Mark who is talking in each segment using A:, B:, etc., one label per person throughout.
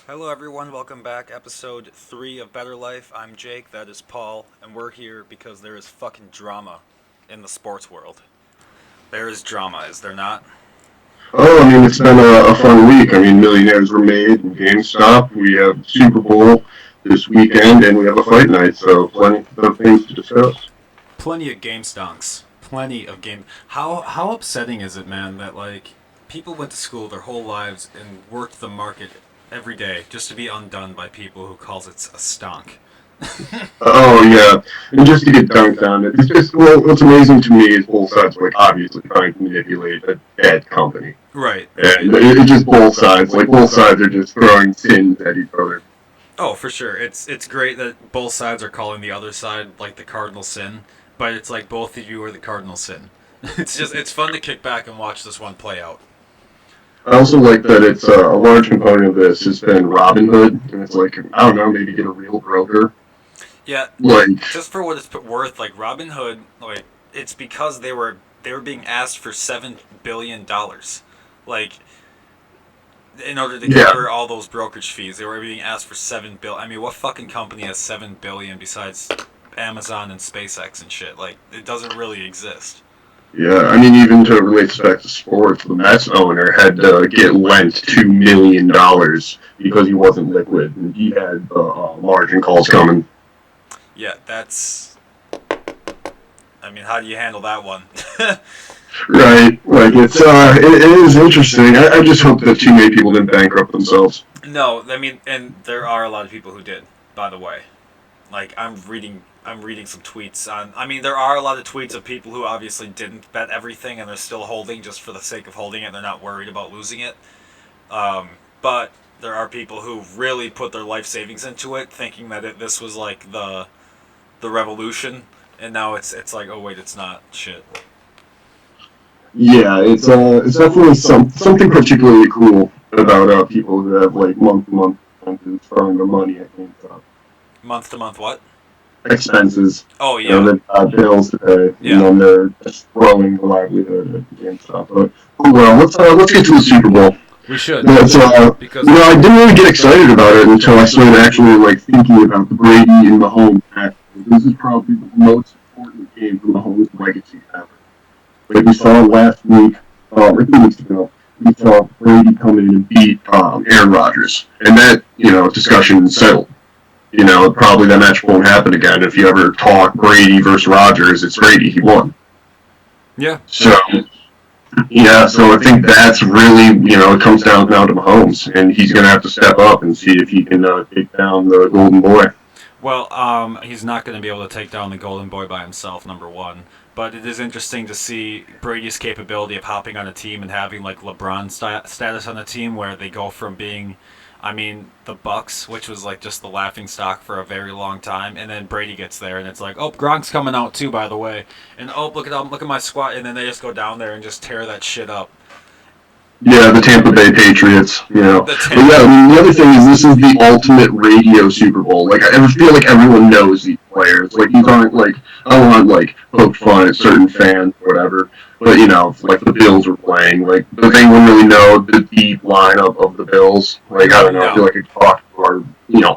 A: Hello, everyone. Welcome back. Episode 3 of Better Life. I'm Jake. That is Paul. And we're here because there is fucking drama in the sports world. There is drama, is there not?
B: It's been a fun week. Millionaires were made in GameStop. We have Super Bowl this weekend, and we have a fight night, so plenty of things to discuss.
A: Plenty of game stonks. Plenty of game. How upsetting is it, man, that, people went to school their whole lives and worked the market every day just to be undone by people who calls it a stonk?
B: Oh, yeah. And just to get dunked on it, it's just, well, what's amazing to me is both sides, obviously trying to manipulate a dead company.
A: Right.
B: And it's just both sides. Both sides are just throwing sins at each other.
A: Oh, for sure. It's great that both sides are calling the other side like the cardinal sin, but it's like both of you are the cardinal sin. It's fun to kick back and watch this one play out.
B: I also like that it's a large component of this has been Robinhood, and it's I don't know, maybe get a real broker.
A: Yeah,
B: Like,
A: just for what it's worth, like Robin Hood, it's because they were being asked for $7 billion, like in order to
B: yeah,
A: cover all those brokerage fees. They were being asked for 7 billion. I mean, what fucking company has 7 billion besides Amazon and SpaceX and shit? Like, it doesn't really exist.
B: yeah. Even to relate back to sports, the Mets owner had to get lent $2 million because he wasn't liquid, and he had margin calls coming.
A: Yeah, that's. I mean, how do you handle that one?
B: Right, it is interesting. I just hope that too many people didn't bankrupt themselves.
A: No, I mean, and there are a lot of people who did. By the way, I'm reading some tweets on. I mean, there are a lot of tweets of people who obviously didn't bet everything and they're still holding just for the sake of holding it. They're not worried about losing it. But there are people who really put their life savings into it, thinking that this was like the revolution, and now it's like, oh wait, it's not shit.
B: Yeah, it's definitely something particularly cool about people who have month to month expenses throwing their money at GameStop.
A: Month to month, what?
B: Expenses.
A: Oh yeah,
B: They've got bills to pay, and
A: yeah.
B: then they're just throwing the livelihood at GameStop. But oh well, let's get to the Super Bowl.
A: We should
B: That's
A: because
B: I didn't really get excited about it until I started actually thinking about the Brady and Mahomes match. This is probably the most important game for Mahomes' legacy ever. Like we saw last week, or 2 weeks ago, we saw Brady come in and beat Aaron Rodgers, and that discussion settled. Probably that match won't happen again. If you ever talk Brady versus Rodgers, it's Brady. He won.
A: yeah.
B: So yeah, so I think that's really it comes down now to Mahomes, and he's going to have to step up and see if he can take down the Golden Boy.
A: Well, he's not going to be able to take down the Golden Boy by himself, number one. But it is interesting to see Brady's capability of hopping on a team and having like LeBron status on the team, where they go from being, I mean, the Bucks, which was like just the laughing stock for a very long time, and then Brady gets there, and it's like, oh, Gronk's coming out too, by the way, and oh, look at my squad, and then they just go down there and just tear that shit up.
B: Yeah, the Tampa Bay Patriots.
A: The
B: But yeah,
A: Tampa.
B: the other thing is this is the ultimate radio Super Bowl. I feel like everyone knows these players. These aren't I don't want poke fun at certain fans or whatever. But the Bills were playing. Does anyone really know the deep lineup of the Bills? I don't know. I feel
A: No,
B: like I talk to our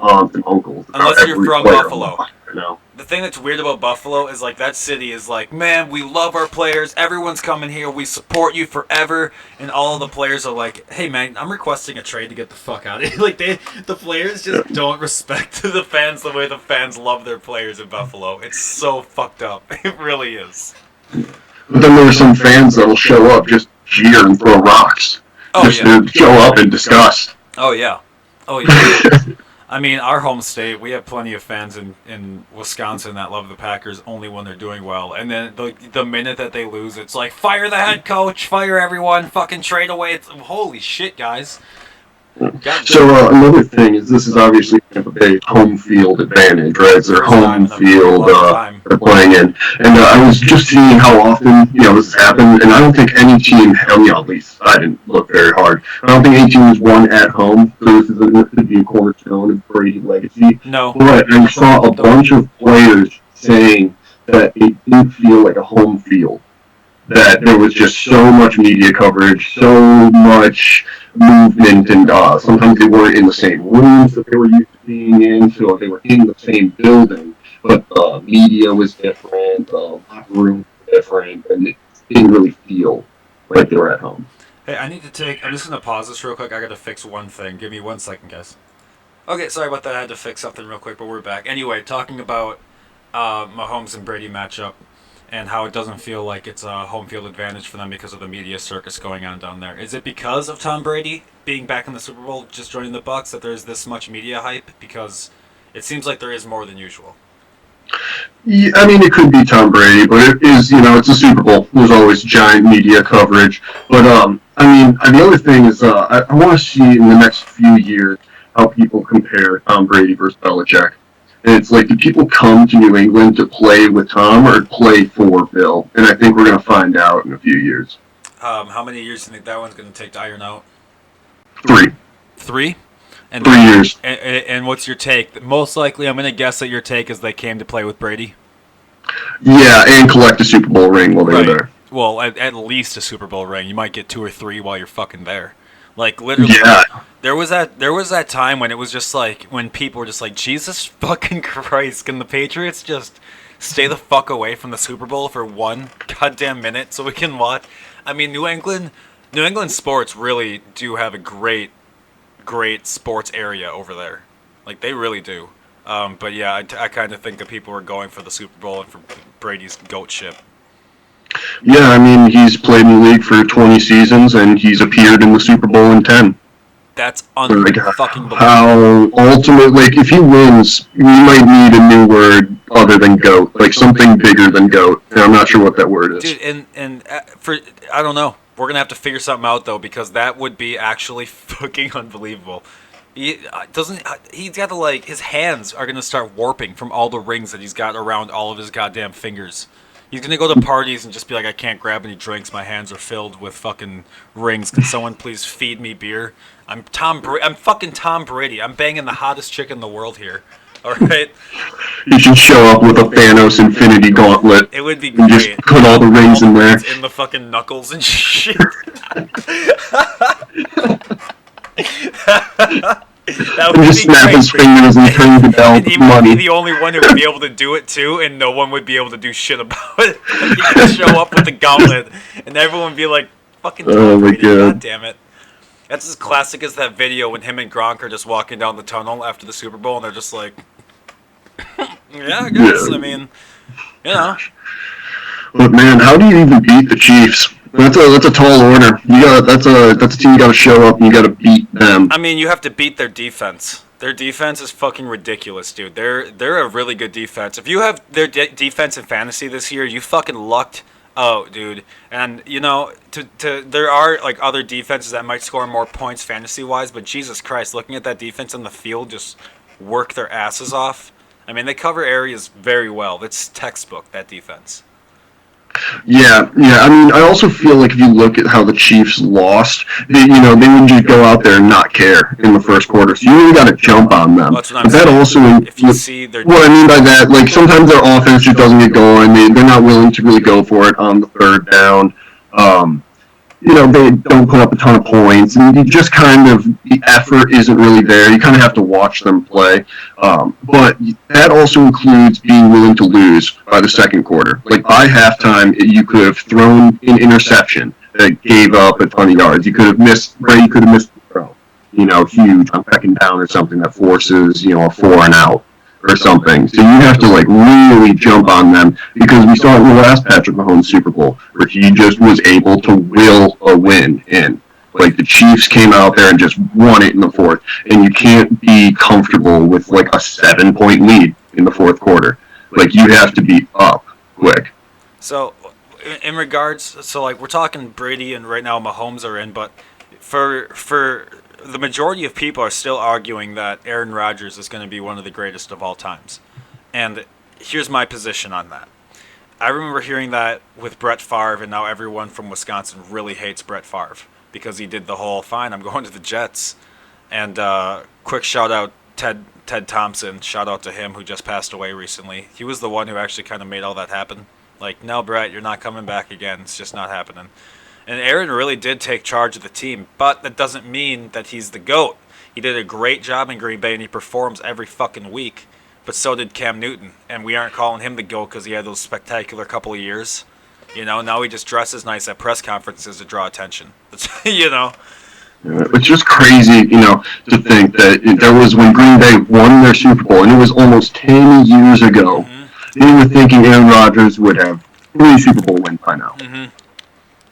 B: aunts and uncles about
A: unless you're
B: every
A: from
B: player on the
A: Buffalo.
B: line right now.
A: The thing that's weird about Buffalo is like that city is like, man, we love our players. Everyone's coming here. We support you forever. And all of the players are like, hey man, I'm requesting a trade to get the fuck out of here. The players just
B: Yeah.
A: don't respect the fans the way the fans love their players in Buffalo. It's so fucked up. It really is.
B: But then there are some fans that'll show up, just cheer and throw rocks,
A: Oh
B: just
A: yeah.
B: to show up in disgust.
A: Oh yeah. Oh yeah. I mean, our home state, we have plenty of fans in Wisconsin that love the Packers only when they're doing well. And then the minute that they lose, it's like, fire the head coach, fire everyone, fucking trade away. It's, holy shit, guys. God,
B: So another thing is this is obviously Tampa Bay's home field advantage, right? It's their
A: first time
B: home
A: in a
B: field
A: long time.
B: they're playing in, and I was just seeing how often this has happened, and I don't think any team, at least I didn't look very hard. I don't think any team has won at home, so this could be a cornerstone of Brady's legacy.
A: No.
B: But I saw a bunch of players saying that it didn't feel like a home field, that there was just so much media coverage, so much movement, and sometimes they weren't in the same rooms that they were used to being in, so they were in the same building, but the media was different, the locker room was different, and it didn't really feel like they were at home.
A: Hey, I'm just gonna pause this real quick. I gotta fix one thing. Give me 1 second, guys. Okay, sorry about that. I had to fix something real quick, but we're back. Anyway, talking about Mahomes and Brady matchup and how it doesn't feel like it's a home field advantage for them because of the media circus going on down there. Is it because of Tom Brady being back in the Super Bowl, just joining the Bucks, that there's this much media hype? Because it seems like there is more than usual.
B: Yeah, I mean, it could be Tom Brady, but it is, it's a Super Bowl. There's always giant media coverage. But, I mean, the other thing is, I want to see in the next few years how people compare Tom Brady versus Belichick. And it's like, do people come to New England to play with Tom or play for Bill? And I think we're going to find out in a few years.
A: How many years do you think that one's going to take to iron out?
B: Three.
A: 3? And
B: 3 years.
A: and what's your take? Most likely, I'm going to guess that your take is they came to play with Brady.
B: Yeah, and collect a Super Bowl ring while they were there.
A: Well, at least a Super Bowl ring. You might get 2 or 3 while you're fucking there. Like literally,
B: Yeah.
A: there was that time when it was just like when people were just like, Jesus fucking Christ, can the Patriots just stay the fuck away from the Super Bowl for 1 goddamn minute so we can watch? I mean, New England sports really do have a great sports area over there. Like they really do. But yeah, I kind of think that people were going for the Super Bowl and for Brady's goat ship.
B: Yeah, I mean, he's played in the league for 20 seasons, and he's appeared in the Super Bowl in 10.
A: That's
B: Like,
A: unfucking believable.
B: how ultimate, like, if he wins, we might need a new word other than GOAT, like something bigger than GOAT, and I'm not sure what that word is.
A: Dude, and for I don't know. We're gonna have to figure something out though because that would be actually fucking unbelievable. He doesn't. He's got to like his hands are gonna start warping from all the rings that he's got around all of his goddamn fingers. He's gonna go to parties and just be like, I can't grab any drinks. My hands are filled with fucking rings. Can someone please feed me beer? I'm fucking Tom Brady. I'm banging the hottest chick in the world here. All right.
B: You should show up with a Thanos Infinity Gauntlet
A: It would be
B: and just
A: great.
B: put all the rings in there.
A: In the fucking knuckles and shit. That
B: And
A: would
B: just
A: be
B: snap
A: great.
B: his fingers and turn the bell
A: And
B: with
A: he would be
B: money.
A: the only one who would be able to do it too, and no one would be able to do shit about it. He could show up with the gauntlet, and everyone would be like, "Fucking Tom
B: Oh my
A: Brady,
B: God.
A: God damn it!" That's as classic as that video when him and Gronk are just walking down the tunnel after the Super Bowl, and they're just like, "Yeah, I guess."
B: Yeah.
A: I mean, you know,
B: But man, how do you even beat the Chiefs? That's a tall order. That's a team you got to show up and you got to beat them.
A: I mean, you have to beat their defense. Their defense is fucking ridiculous, dude. They're a really good defense. If you have their defense in fantasy this year, you fucking lucked out, dude. And you know, there are like other defenses that might score more points fantasy wise, but Jesus Christ, looking at that defense on the field, just work their asses off. I mean, they cover areas very well. That's textbook, that defense.
B: Yeah. I mean, I also feel like if you look at how the Chiefs lost, they would just go out there and not care in the first quarter. So you really got to jump on them.
A: Well, that's what I'm
B: But that
A: saying.
B: also,
A: If you see their
B: what I mean by that, like sometimes their offense just doesn't get going. They're not willing to really go for it on the third down. They don't put up a ton of points, and you just kind of the effort isn't really there. You kind of have to watch them play, but that also includes being willing to lose by the second quarter. Like by halftime, you could have thrown an interception that gave up a ton of yards. You could have missed. Brady could have missed the throw, huge on second down or something that forces a 4-and-out. Or something. So you have to like really jump on them because we saw it in the last Patrick Mahomes Super Bowl where he just was able to will a win in. Like the Chiefs came out there and just won it in the fourth, and you can't be comfortable with like a 7-point lead in the fourth quarter. Like you have to be up quick.
A: So, in regards, so like we're talking Brady and right now Mahomes are in, but for the majority of people are still arguing that Aaron Rodgers is going to be one of the greatest of all times. And here's my position on that. I remember hearing that with Brett Favre, and now everyone from Wisconsin really hates Brett Favre because he did the whole, fine, I'm going to the Jets. And quick shout out Ted Thompson, shout out to him who just passed away recently. He was the one who actually kind of made all that happen. Like, no, Brett, you're not coming back again. It's just not happening. And Aaron really did take charge of the team, but that doesn't mean that he's the GOAT. He did a great job in Green Bay, and he performs every fucking week. But so did Cam Newton, and we aren't calling him the GOAT because he had those spectacular couple of years. Now he just dresses nice at press conferences to draw attention.
B: It's just crazy, to think that there was when Green Bay won their Super Bowl, and it was almost 10 years ago.
A: Mm-hmm.
B: They were thinking Aaron Rodgers would have 3 Super Bowl wins by now.
A: Mm-hmm.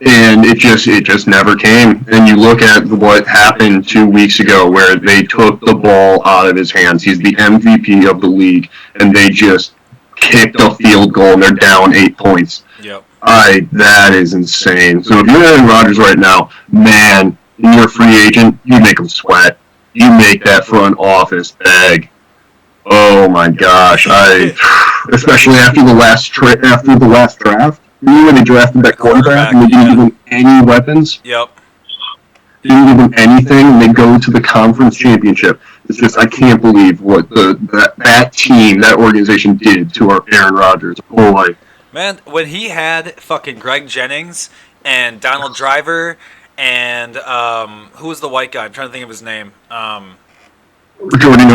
B: And it just never came. And you look at what happened 2 weeks ago, where they took the ball out of his hands. He's the MVP of the league, and they just kicked a field goal, and they're down 8 points.
A: Yep.
B: That is insane. So if you're Aaron Rodgers right now, man, you're a free agent, you make them sweat. You make that front office beg. Oh my gosh! Especially after the last draft, when they drafted that quarterback and they didn't give him any weapons.
A: Yep.
B: They didn't give him anything, and they go to the conference championship. It's just, I can't believe what that team, that organization did to our Aaron Rodgers' whole life.
A: Man, when he had fucking Greg Jennings and Donald Driver and who was the white guy? I'm trying to think of his name. Jordy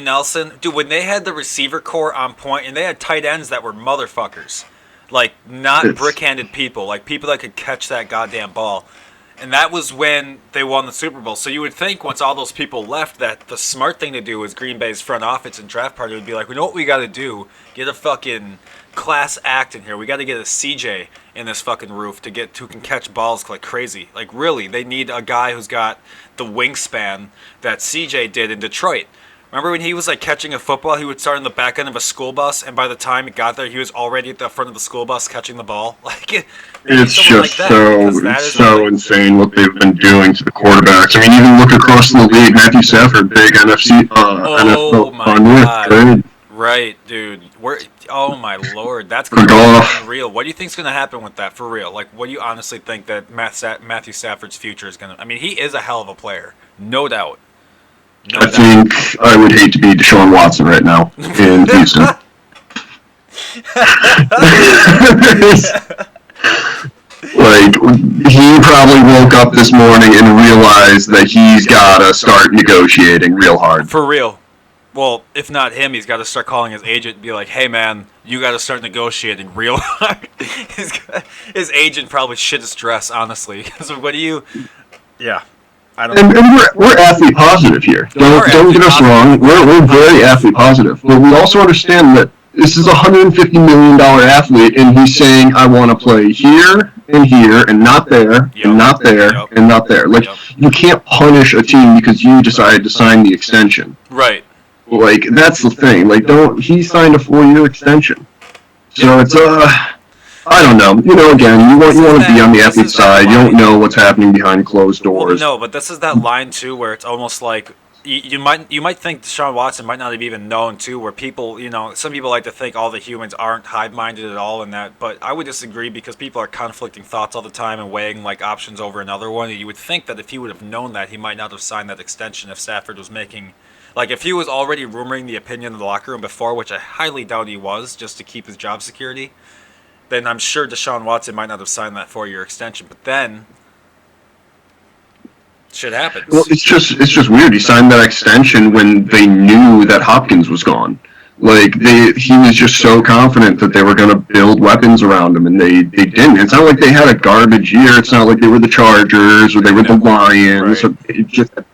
A: Nelson. Dude, when they had the receiver core on point, and they had tight ends that were motherfuckers. Like, not brick-handed people. Like, people that could catch that goddamn ball. And that was when they won the Super Bowl. So you would think once all those people left that the smart thing to do was Green Bay's front office and draft party would be like, we know what we got to do? Get a fucking class act in here. We got to get a CJ in this fucking roof who can catch balls like crazy. Like, really, they need a guy who's got the wingspan that CJ did in Detroit. Remember when he was like catching a football, he would start in the back end of a school bus, and by the time it got there, he was already at the front of the school bus catching the ball. Like,
B: it's just so insane what they've been doing to the quarterbacks. I mean, even look across the league. Matthew Stafford, big NFC NFL
A: God. Right, dude. Oh my lord, that's gonna be unreal. What do you think's gonna happen with that for real? Like, what do you honestly think that Matthew Stafford's future is gonna? I mean, he is a hell of a player, no doubt.
B: I think I would hate to be Deshaun Watson right now in Houston. Like, he probably woke up this morning and realized that he's got to start negotiating real hard.
A: For real. Well, if not him, he's got to start calling his agent and be like, hey, man, you got to start negotiating real hard. His agent probably shit his dress, honestly. So what do you... Yeah.
B: And we're athlete positive here. Don't get us wrong. We're very athlete positive. But we also understand that this is a $150 million athlete, and he's saying, I want to play here, and not there, and not there, and not there. Like, you can't punish a team because you decided to sign the extension.
A: Right.
B: Like, that's the thing. Like, he signed a 4-year extension. So it's, I don't know. Again, you want to be on the athlete side. You don't know what's happening behind closed doors.
A: Well, no, but this is that line, too, where it's almost like you might think Deshaun Watson might not have even known, too, where people, some people like to think all the humans aren't hive-minded at all in that, but I would disagree because people are conflicting thoughts all the time and weighing, like, options over another one. You would think that if he would have known that, he might not have signed that extension if Stafford was making... Like, if he was already rumoring the opinion in the locker room before, which I highly doubt he was, just to keep his job security... then I'm sure Deshaun Watson might not have signed that 4-year extension. But then, shit happens.
B: Well, it's just weird. He signed that extension when they knew that Hopkins was gone. Like, he was just so confident that they were going to build weapons around him, and they didn't. It's not like they had a garbage year. It's not like they were the Chargers or they were the Lions. Right. They just had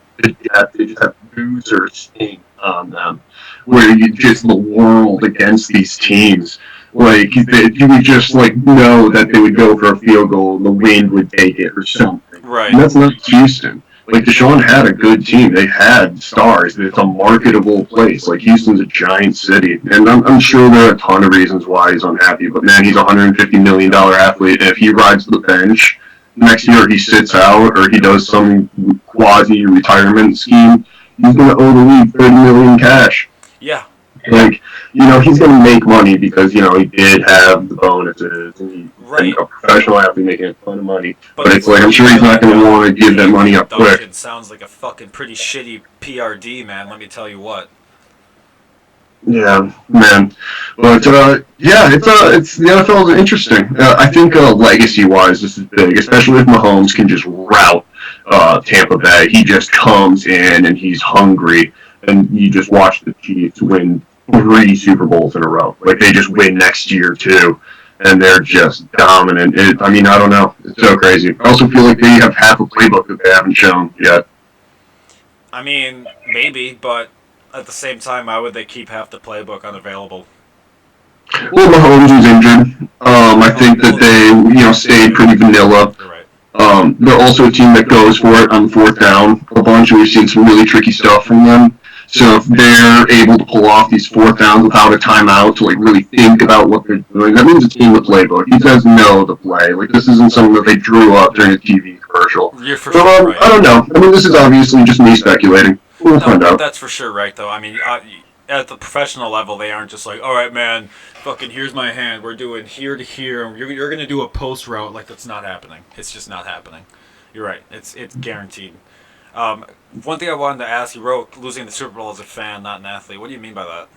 B: loser stink on them, where you just the world against these teams. Like, you would just, know that they would go for a field goal and the wind would take it or something.
A: Right.
B: And that's not Houston. Like, Deshaun had a good team. They had stars. It's a marketable place. Like, Houston's a giant city. And I'm sure there are a ton of reasons why he's unhappy. But, man, he's a $150 million athlete. And if he rides the bench, next year he sits out or he does some quasi-retirement scheme, he's going to owe the league $30 million cash.
A: Yeah.
B: Like, he's going to make money because, he did have the bonuses and he's a professional athlete making a ton of money. But it's like, I'm sure he's not going to want to give that money up quick.
A: Sounds like a fucking pretty shitty PRD, man, let me tell you what.
B: Yeah, man. But yeah, it's the NFL is interesting. I think legacy wise, this is big, especially if Mahomes can just rout Tampa Bay. He just comes in and he's hungry, and you just watch the Chiefs win 3 Super Bowls in a row. Like they just win next year too, and they're just dominant. I mean, I don't know. It's so crazy. I also feel like they have half a playbook that they haven't shown yet.
A: I mean, maybe, but at the same time, why would they keep half the playbook unavailable?
B: Well, Mahomes was injured. I
A: Oh,
B: think that they, stayed pretty vanilla.
A: you're right.
B: They're also a team that goes for it on 4th down a bunch, and we've seen some really tricky stuff from them. So if they're able to pull off these 4th downs without a timeout to like really think about what they're doing, that means it's in the playbook. He says no to play. Like this isn't something that they drew up during a TV commercial.
A: You're for
B: So
A: sure right.
B: I don't know. I mean, this is obviously just me speculating. We'll
A: No,
B: find out.
A: that's for sure right, though. I mean, at the professional level, they aren't just like, all right, man, fucking here's my hand. We're doing here to here. And you're going to do a post route. Like, that's not happening. It's just not happening. You're right. It's guaranteed. Um, One thing I wanted to ask, you wrote losing the Super Bowl as a fan, not an athlete. What do you mean by that?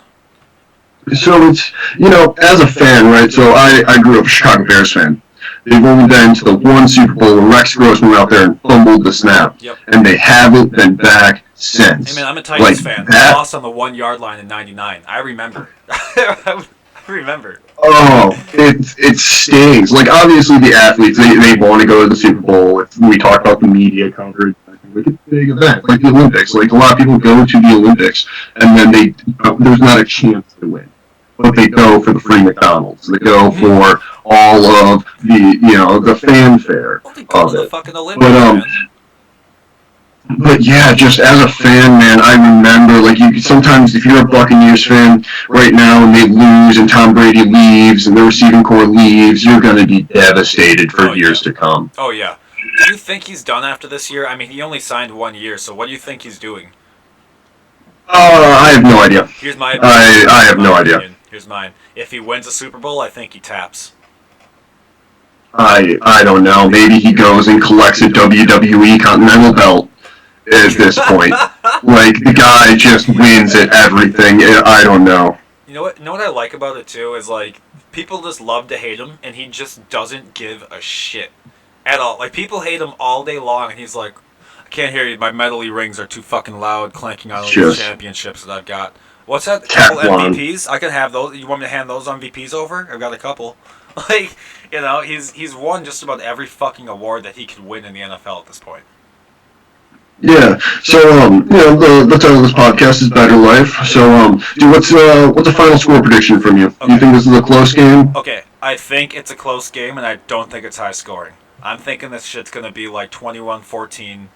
B: So it's as a fan, right? So I grew up a Chicago Bears fan. They've only been to the one Super Bowl when Rex Grossman went out there and fumbled the snap,
A: Yep.
B: and they haven't been back
A: Hey, man,
B: since.
A: I'm a
B: Like
A: Titans fan. They
B: that.
A: lost on the 1 yard line in '99. I remember. I remember.
B: Oh, it stings. Like obviously the athletes they want to go to the Super Bowl. We talk about the media coverage. Like it's a big event, like the Olympics. Like a lot of people go to the Olympics, and then there's not a chance to win. But they go for the free McDonald's. They go for all of the fanfare
A: Well, they go to
B: of
A: the
B: it.
A: fucking
B: But
A: Olympics, man.
B: but yeah, just as a fan, man, I remember like you sometimes if you're a Buccaneers fan right now and they lose and Tom Brady leaves and the receiving core leaves, you're gonna be devastated
A: Oh
B: for
A: yeah.
B: years to come.
A: Oh yeah. Do you think he's done after this year? I mean, he only signed 1 year, so what do you think he's doing?
B: I have no idea.
A: Here's my opinion.
B: I
A: Here's
B: have no
A: my
B: idea.
A: opinion. Here's mine. If he wins a Super Bowl, I think he taps.
B: I don't know. Maybe he goes and collects a WWE Continental belt at this point. Like the guy just wins at everything. I don't know.
A: You know what? You know what I like about it too is like people just love to hate him, and he just doesn't give a shit at all. Like people hate him all day long, and he's like, I can't hear you. My metally rings are too fucking loud, clanking on all these
B: Just
A: championships that I've got. What's that? A couple
B: Teflon.
A: MVPs? I can have those. You want me to hand those MVPs over? I've got a couple. Like, he's won just about every fucking award that he could win in the NFL at this point.
B: Yeah. So the title of this podcast is Better Life. So dude, what's a final score prediction from you? Do you
A: Okay.
B: think this is a close game?
A: Okay, I think it's a close game, and I don't think it's high scoring. I'm thinking this shit's gonna be like 21-14,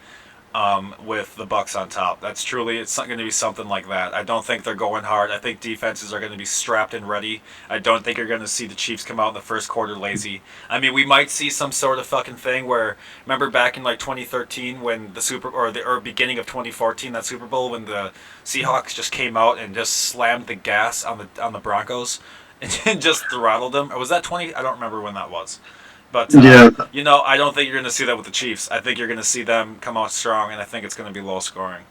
A: with the Bucks on top. That's truly it's going to be something like that. I don't think they're going hard. I think defenses are going to be strapped and ready. I don't think you're going to see the Chiefs come out in the first quarter lazy. I mean, we might see some sort of fucking thing where remember back in like 2013 when the Super or beginning of 2014 that Super Bowl when the Seahawks just came out and just slammed the gas on the Broncos and just throttled them. Or was that 20? I don't remember when that was. But
B: Yeah.
A: I don't think you're going to see that with the Chiefs. I think you're going to see them come out strong, and I think it's going to be low scoring.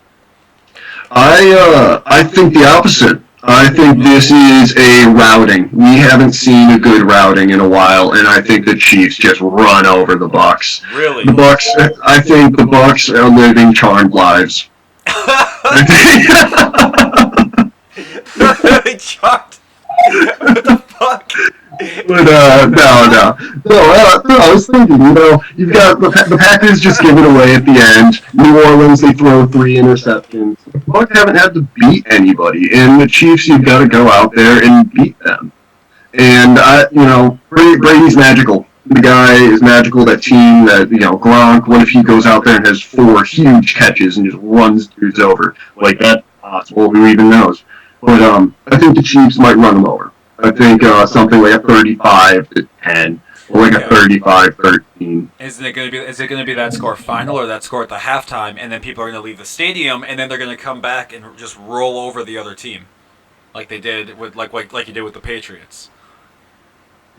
B: I think the opposite. I think this is a routing. We haven't seen a good routing in a while, and I think the Chiefs just run over the Bucks.
A: Really?
B: The Bucks. I think the Bucks are living charmed lives.
A: Really shocked. What the fuck?
B: But no. I was thinking, you've got the Packers just give it away at the end. New Orleans, they throw 3 interceptions. The Bucs haven't had to beat anybody, and the Chiefs, you've got to go out there and beat them. And Brady's magical. The guy is magical. That team, Gronk. What if he goes out there and has 4 huge catches and just runs dudes over? Like that's possible. Who even knows? But I think the Chiefs might run them over. I think something like a 35-10 or like a
A: Okay.
B: 35-13.
A: Is it going to be that score final or that score at the halftime, and then people are going to leave the stadium, and then they're going to come back and just roll over the other team, like they did with like you did with the Patriots.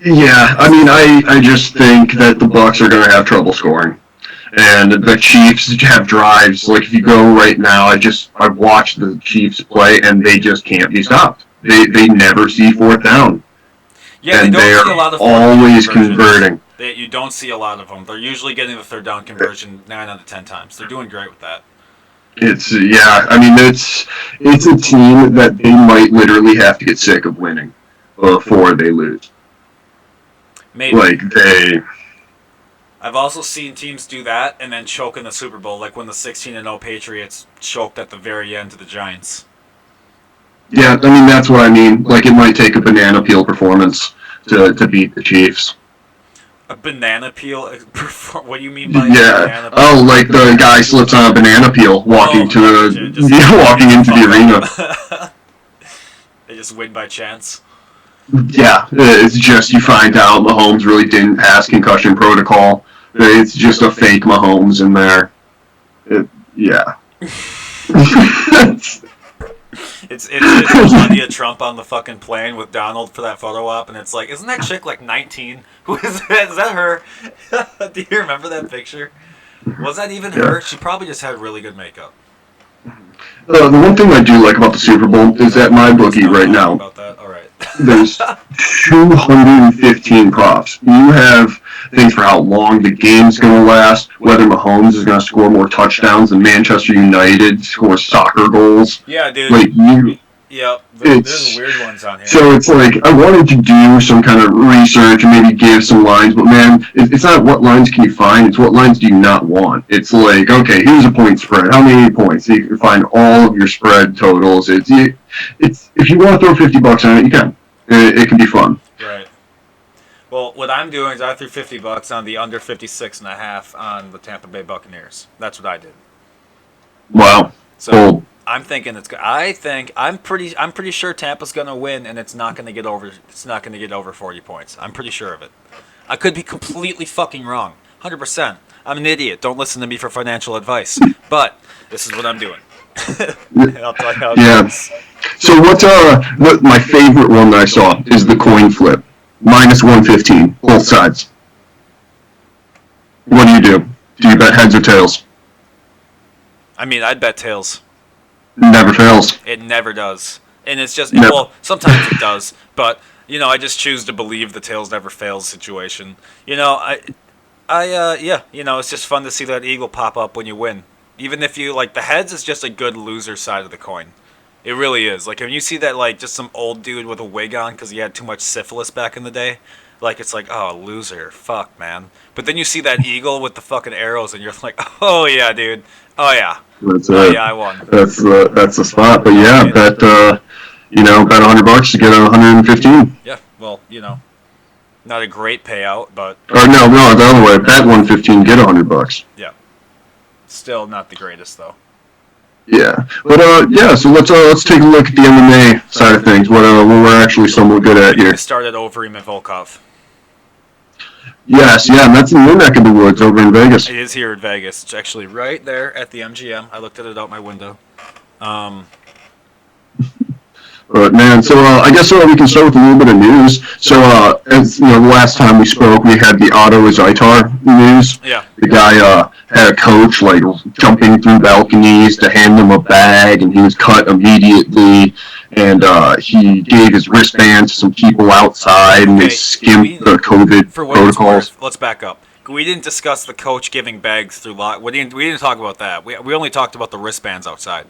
B: Yeah, I mean, I just think that the Bucks are going to have trouble scoring, and the Chiefs have drives. Like if you go right now, I watched the Chiefs play, and they just can't be stopped. they never see fourth down.
A: Yeah, they
B: And
A: don't
B: they
A: see a
B: are
A: lot of
B: always converting.
A: You don't see a lot of them. They're usually getting the third down conversion 9 out of 10 times. They're doing great with that.
B: It's it's a team that they might literally have to get sick of winning before they lose.
A: Maybe.
B: Like they
A: I've also seen teams do that and then choke in the Super Bowl, like when the 16-0 Patriots choked at the very end to the Giants.
B: Yeah, I mean that's what I mean. Like it might take a banana peel performance to beat the Chiefs.
A: A banana peel? What do you mean by
B: Yeah.
A: banana peel?
B: Oh, like the guy slips on a banana peel walking walking into the arena.
A: They just win by chance.
B: Yeah, it's just you find out Mahomes really didn't pass concussion protocol. It's just a fake Mahomes in there. Yeah.
A: It's Melania Trump on the fucking plane with Donald for that photo op, and it's like, isn't that chick like 19? Who is that? Is that her? Do you remember that picture? Was that even her? She probably just had really good makeup.
B: The one thing I do like about the Super Bowl is that my bookie right now.
A: About that? All right.
B: There's 215 props. You have things for how long the game's going to last, whether Mahomes is going to score more touchdowns than Manchester United scores soccer goals.
A: Yeah, dude.
B: Like
A: Yep. There's weird ones on here.
B: So it's like I wanted to do some kind of research and maybe give some lines, but man, it's not what lines can you find, it's what lines do you not want. It's like, okay, here's a point spread. How many points? So you can find all of your spread totals. It's if you want to throw $50 on it, you can. It can be fun.
A: Right. Well, what I'm doing is I threw $50 on the under 56.5 on the Tampa Bay Buccaneers. That's what I did.
B: Wow.
A: So
B: cool.
A: I'm thinking I'm pretty sure Tampa's gonna win, and it's not gonna get over 40 points. I'm pretty sure of it. I could be completely fucking wrong. 100%. I'm an idiot. Don't listen to me for financial advice. But this is what I'm doing. I'll tell you how it goes.
B: So what my favorite one that I saw is the coin flip. -115, both sides. What do? Do you bet heads or tails?
A: I mean, I'd bet tails.
B: Never fails.
A: It never does. And it's just, well, sometimes it does, but, I just choose to believe the tails never fails situation. It's just fun to see that eagle pop up when you win. Even if you, the heads is just a good loser side of the coin. It really is. Like, when you see that, just some old dude with a wig on because he had too much syphilis back in the day, it's like, oh, loser, fuck, man. But then you see that eagle with the fucking arrows, and you're like, oh, yeah, dude. Oh, yeah.
B: That's
A: it. Yeah, I won.
B: That's the spot. But yeah, bet $100 to get 115.
A: Yeah, well, not a great payout, but.
B: Or no, the other way. Bet 115, get $100.
A: Yeah. Still not the greatest though.
B: Yeah, but so let's take a look at the MMA side of things. What we're actually somewhat good at here.
A: Started Overeem and Volkov.
B: Yes, and that's in your neck of the woods over in Vegas.
A: It is here in Vegas. It's actually right there at the MGM. I looked at it out my window.
B: But man, so I guess we can start with a little bit of news. So as the last time we spoke, we had the Otto Azaitar news.
A: Yeah.
B: The guy had a coach jumping through balconies to hand him a bag, and he was cut immediately. And he gave his wristband to some people outside, and they skimped the COVID protocols.
A: Let's back up. We didn't discuss the coach giving bags through we didn't talk about that. We only talked about the wristbands outside.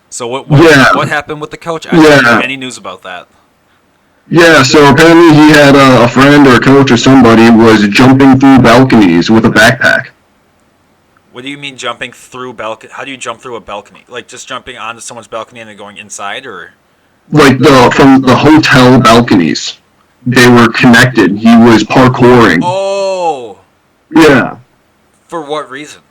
A: So what happened with the coach? I didn't hear any news about that.
B: Yeah, so apparently he had a friend or a coach or somebody was jumping through balconies with a backpack.
A: What do you mean jumping through balcony? How do you jump through a balcony? Like just jumping onto someone's balcony and then going inside, or?
B: Like from the hotel balconies. They were connected. He was parkouring.
A: Oh!
B: Yeah.
A: For what reason?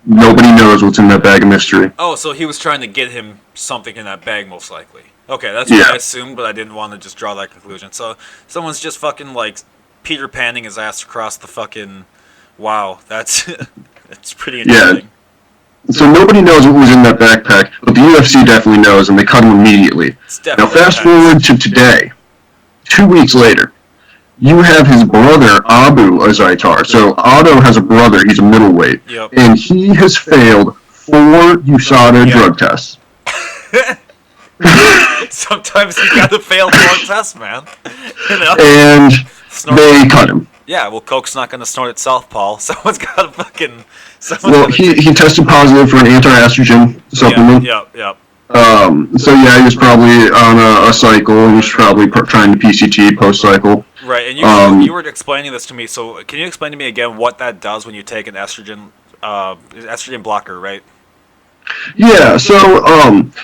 B: Nobody knows what's in that bag of mystery.
A: Oh, so he was trying to get him something in that bag, most likely. Okay, that's what I assumed, but I didn't want to just draw that conclusion. So someone's just fucking Peter Panning his ass across the fucking. Wow, that's pretty interesting.
B: Yeah. So nobody knows what was in that backpack, but the UFC definitely knows, and they cut him immediately. Now fast forward to today, 2 weeks later. You have his brother, Abu Azaitar. So Otto has a brother. He's a middleweight.
A: Yep.
B: And he has failed 4 USADA drug tests.
A: Sometimes you gotta fail more tests, man. You know?
B: And
A: Snort.
B: they cut him.
A: Yeah, well, Coke's not gonna snort itself, Paul. Someone's gotta fucking.
B: Well, he tested positive for an anti-estrogen supplement.
A: Yep.
B: So yeah, he was probably on a cycle. He was probably trying to PCT post-cycle.
A: Right, and you were explaining this to me. So can you explain to me again what that does when you take an estrogen blocker, right?
B: Yeah, so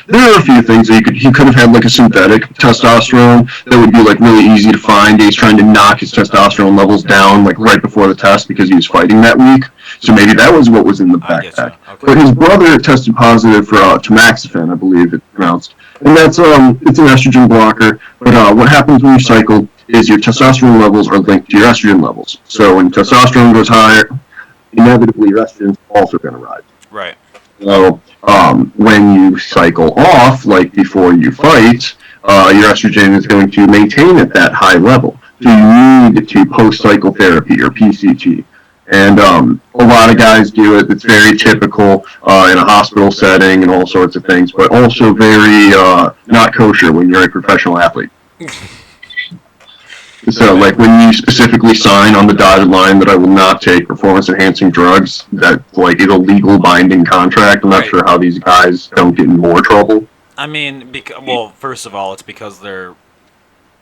B: there are a few things that he could have had like a synthetic testosterone that would be like really easy to find. He's trying to knock his testosterone levels down like right before the test because he was fighting that week. So maybe that was what was in the backpack. Okay. But his brother tested positive for tamoxifen, I believe it's pronounced, and that's it's an estrogen blocker. But what happens when you cycle is your testosterone levels are linked to your estrogen levels. So when testosterone goes higher, inevitably your estrogen's also going to rise.
A: Right.
B: So when you cycle off, like before you fight, your estrogen is going to maintain at that high level. So you need to post-cycle therapy or PCT. And a lot of guys do it. It's very typical in a hospital setting and all sorts of things, but also very not kosher when you're a professional athlete. So, like, when you specifically sign on the dotted line that I will not take performance-enhancing drugs, that, like, is a legal binding contract. I'm not sure how these guys don't get in more trouble.
A: I mean, well, first of all, it's because they're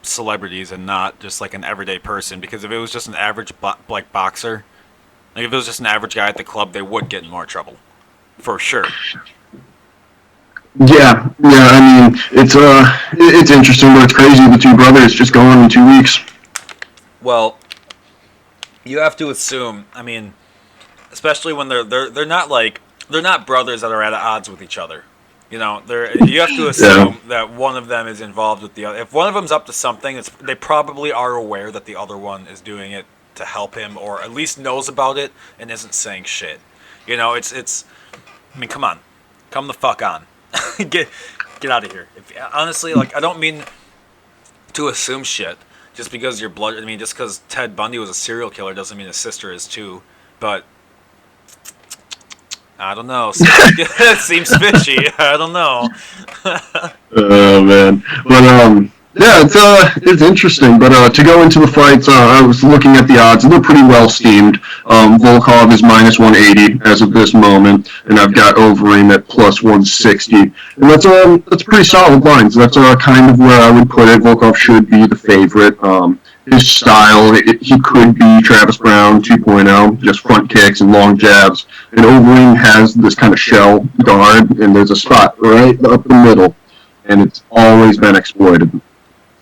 A: celebrities and not just, like, an everyday person. Because if it was just an average, like, boxer, like, if it was just an average guy at the club, they would get in more trouble. For sure.
B: Yeah, I mean, it's interesting, but it's crazy. The two brothers just gone in 2 weeks.
A: Well, you have to assume. I mean, especially when they're not like they're not brothers that are at odds with each other. You know, you have to assume that one of them is involved with the other. If one of them's up to something, they probably are aware that the other one is doing it to help him, or at least knows about it and isn't saying shit. You know, it's. I mean, come on, come the fuck on. get out of here. Honestly, like, I don't mean to assume shit just because your blood. I mean, just because Ted Bundy was a serial killer doesn't mean his sister is too. But I don't know. It seems fishy. I don't know.
B: Oh man, but yeah, it's interesting. But to go into the fights, I was looking at the odds, and they're pretty well steamed. Volkov is minus 180 as of this moment, and I've got Overeem at plus 160, and that's pretty solid lines. That's kind of where I would put it. Volkov should be the favorite. His style, he could be Travis Brown 2.0, just front kicks and long jabs. And Overeem has this kind of shell guard, and there's a spot right up the middle, and it's always been exploited.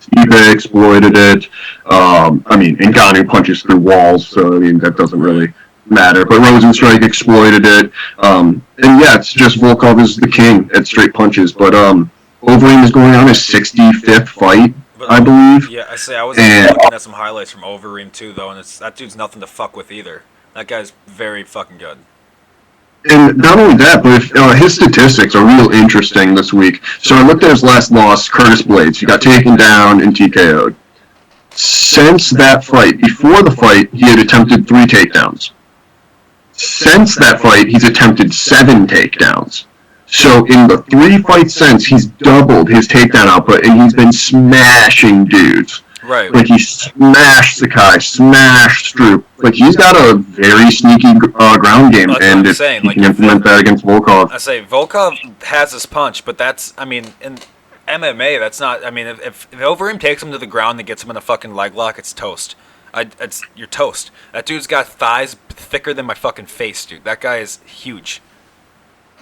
B: Stipe exploited it. I mean, Ngannou punches through walls, so I mean that doesn't really matter. But Rosenstrike exploited it, and yeah, it's just Volkov is the king at straight punches. But Overeem is going on his 65th fight, I believe.
A: Yeah, I was looking at some highlights from Overeem too, though, and that dude's nothing to fuck with either. That guy's very fucking good.
B: And not only that, but his statistics are real interesting this week. So I looked at his last loss, Curtis Blades. He got taken down and TKO'd. Since that fight, before the fight, he had attempted 3 takedowns. Since that fight, he's attempted 7 takedowns. So in the 3 fights since, he's doubled his takedown output, and he's been smashing dudes.
A: Right.
B: Like, he smashed Sakai, smashed Stroop. Like, he's got a very sneaky ground game, and if he can implement that against Volkov.
A: I say, Volkov has his punch, but that's, I mean, in MMA, that's not, I mean, if Overeem takes him to the ground and gets him in a fucking leg lock, it's toast. You're toast. That dude's got thighs thicker than my fucking face, dude. That guy is huge.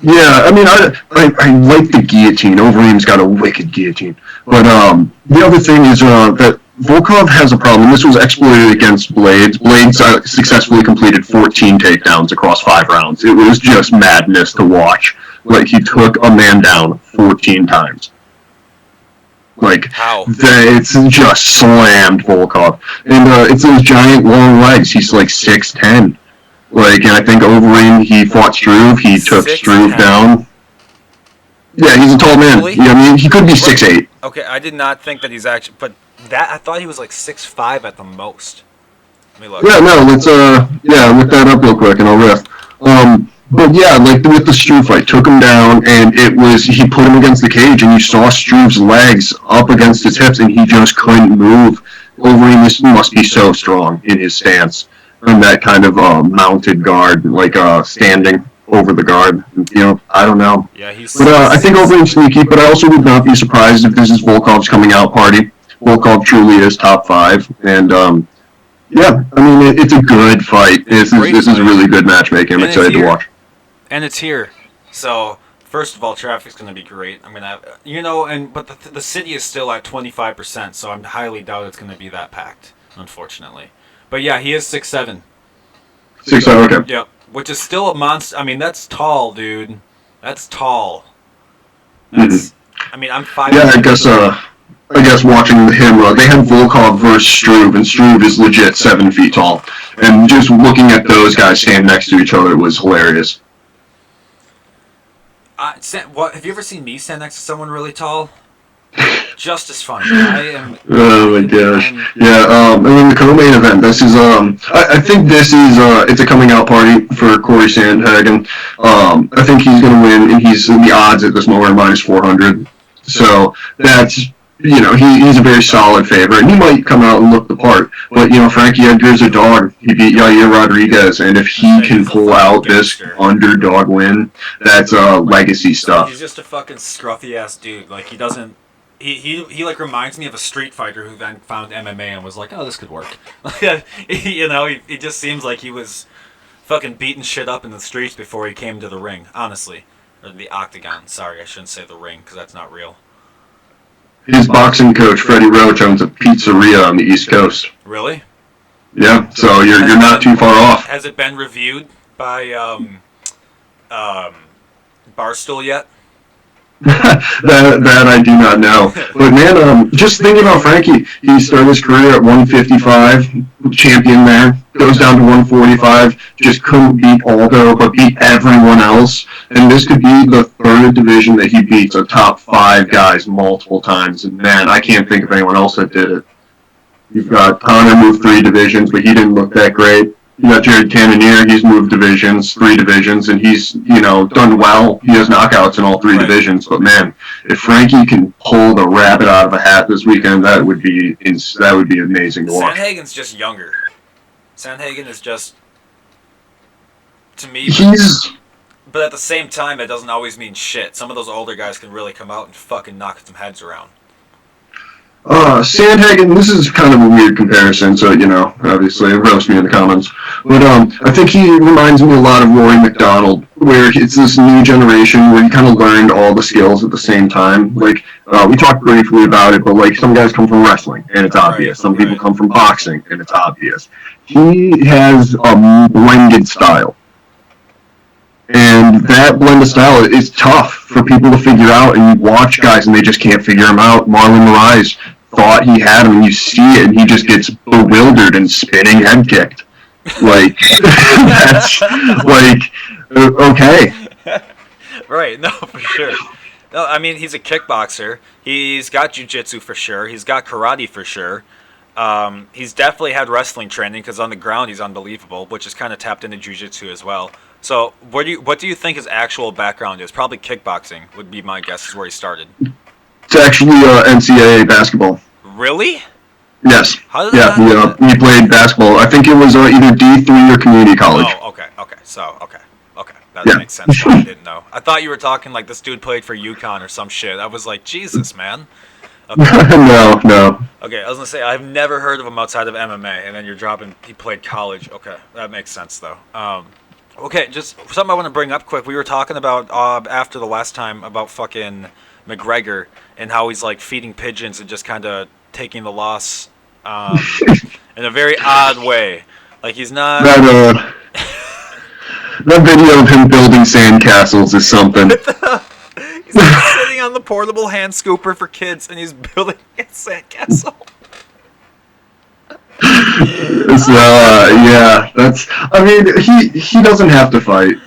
B: Yeah, I mean, I like the guillotine. Overeem's got a wicked guillotine. But the other thing is that Volkov has a problem. This was exploited against Blades. Blades successfully completed 14 takedowns across 5 rounds. It was just madness to watch. Like, he took a man down 14 times. Like, it's just slammed Volkov. And it's those giant long legs. He's like 6'10". Like, and I think Overeem, he fought Struve. He took Struve down. Yeah, he's a tall man. Really? Yeah, I mean, he could be 6'8".
A: Okay, I did not think that he's actually, but I thought he was like 6'5" at the most. Let me look.
B: Yeah, no, let's look that up real quick and I'll riff. But yeah, like with the Struve fight, took him down, and he put him against the cage, and you saw Struve's legs up against his hips, and he just couldn't move. Overeem must be so strong in his stance, and that kind of mounted guard, like standing over the guard. I don't know.
A: Yeah, he's.
B: But I think Overeem's sneaky, but I also would not be surprised if this is Volkov's coming out party. Volkov truly is top 5, and yeah, I mean it's a good fight. This is a really good matchmaking. I'm excited to watch.
A: And it's here, so first of all, traffic's going to be great. I'm gonna, but the city is still at 25%, so I'm highly doubt it's going to be that packed, unfortunately. But yeah, he is 6'7".
B: 6'7", okay.
A: Yep, which is still a monster. I mean, that's tall, dude. That's tall. That's. I mean, I'm 5.
B: Yeah, I guess watching him, they had Volkov versus Struve, and Struve is legit 7 feet tall, and just looking at those guys stand next to each other was hilarious.
A: What have you ever seen me stand next to someone really tall? Just as funny. I am.
B: Oh my gosh! Yeah. And then the co-main event. This is I think this is it's a coming out party for Corey Sandhagen. I think he's gonna win, and he's the odds at this moment are -400. So that's. He's a very solid favorite, and he might come out and look the part. But, Frankie Edgar's a dog. He beat Yair Rodriguez, and if he can pull out this underdog win, that's legacy stuff.
A: He's just a fucking scruffy-ass dude. Like, he doesn't... He like, reminds me of a street fighter who then found MMA and was like, oh, this could work. He just seems like he was fucking beating shit up in the streets before he came to the ring, honestly. Or the octagon. Sorry, I shouldn't say the ring, because that's not real.
B: His boxing coach, Freddie Roach, owns a pizzeria on the East Coast.
A: Really?
B: Yeah, so you're not too far off.
A: Has it been reviewed by Barstool yet?
B: that I do not know. But man, just thinking about Frankie, he started his career at 155, champion there, goes down to 145, just couldn't beat Aldo, but beat everyone else. And this could be the 3rd division that he beats a top 5 guys multiple times. And man, I can't think of anyone else that did it. You've got Conor moved 3 divisions, but he didn't look that great. You got Jared Cannonier, he's moved 3 divisions, and he's, done well. He has knockouts in all 3 divisions. But man, if Frankie can pull the rabbit out of a hat this weekend, that would be amazing to watch.
A: Sandhagen's just younger. Sandhagen is just, to me... But at the same time, it doesn't always mean shit. Some of those older guys can really come out and fucking knock some heads around.
B: Sandhagen, this is kind of a weird comparison, so, obviously, roast me in the comments. But I think he reminds me a lot of Rory McDonald, where it's this new generation where he kind of learned all the skills at the same time. Like, we talked briefly about it, but, like, some guys come from wrestling, and it's obvious. Some people come from boxing, and it's obvious. He has a blended style. And that blend of style is tough for people to figure out, and you watch guys and they just can't figure him out. Marlon Moraes thought he had him, and you see it, and he just gets bewildered and spinning head kicked. Like, that's, like, okay.
A: Right, no, for sure. No, I mean, he's a kickboxer. He's got jiu-jitsu for sure. He's got karate for sure. He's definitely had wrestling training, because on the ground he's unbelievable, which is kind of tapped into jiu-jitsu as well. So, what do you think his actual background is? Probably kickboxing would be my guess. Is where he started.
B: It's actually NCAA basketball.
A: Really?
B: Yes. He played basketball. I think it was either D3 or community college.
A: Oh, okay. So, okay. That makes sense. I didn't know. I thought you were talking like this dude played for UConn or some shit. I was like, Jesus, man. Okay.
B: No.
A: Okay, I was gonna say I've never heard of him outside of MMA, and then you're dropping he played college. Okay, that makes sense though. Okay, just something I want to bring up quick. We were talking about after the last time about fucking McGregor and how he's like feeding pigeons and just kind of taking the loss in a very odd way. Like he's not.
B: That video of him building sandcastles is something.
A: He's like sitting on the portable hand scooper for kids, and he's building a sandcastle.
B: Yeah, that's. I mean, he doesn't have to fight.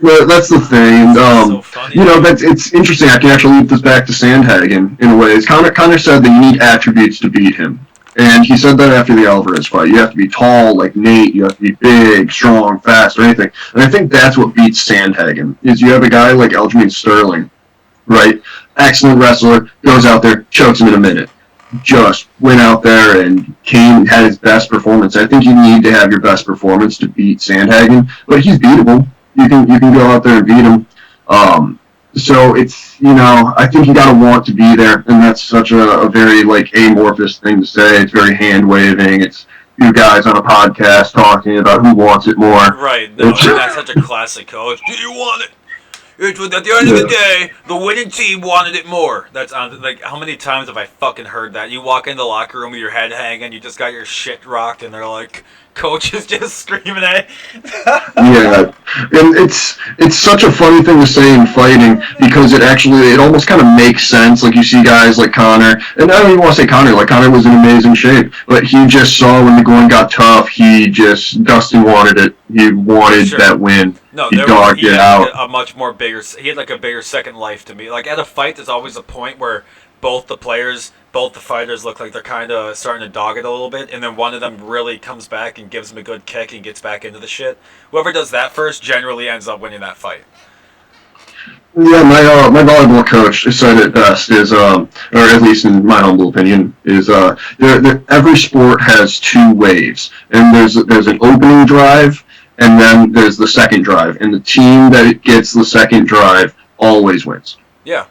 B: Well, that's the thing.
A: So funny,
B: it's interesting. I can actually loop this back to Sandhagen in a way. Connor said that you need attributes to beat him, And he said that after the Alvarez fight. You have to be tall like Nate. You have to be big, strong, fast, or anything. And I think that's what beats Sandhagen, is you have a guy like Aljamain Sterling, right? Excellent wrestler, goes out there, chokes him in a minute. Just went out there and had his best performance. I think you need to have your best performance to beat Sandhagen, but he's beatable. You can go out there and beat him. So it's, I think you got to want to be there, and that's such a very like amorphous thing to say. It's very hand waving. It's you guys on a podcast talking about who wants it more.
A: Right. No, that's such a classic coach. Do you want it? It was at the end of the day, the winning team wanted it more. That's on. Like, how many times have I fucking heard that? You walk in the locker room with your head hanging, you just got your shit rocked, and they're like, coach is just screaming at you.
B: Yeah, and it's such a funny thing to say in fighting because it almost kind of makes sense. Like you see guys like Connor, and I don't even want to say Connor. Like Connor was in amazing shape, but he just saw when the going got tough. Dustin wanted it. He wanted that win.
A: No,
B: he dogged it out.
A: A much more bigger. He had like a bigger second life to me. Like at a fight, there's always a point where both the fighters look like they're kind of starting to dog it a little bit, and then one of them really comes back and gives him a good kick and gets back into the shit. Whoever does that first generally ends up winning that fight.
B: Yeah, my volleyball coach said it best or at least in my humble opinion, is every sport has two waves, and there's an opening drive, and then there's the second drive, and the team that gets the second drive always wins.
A: Yeah.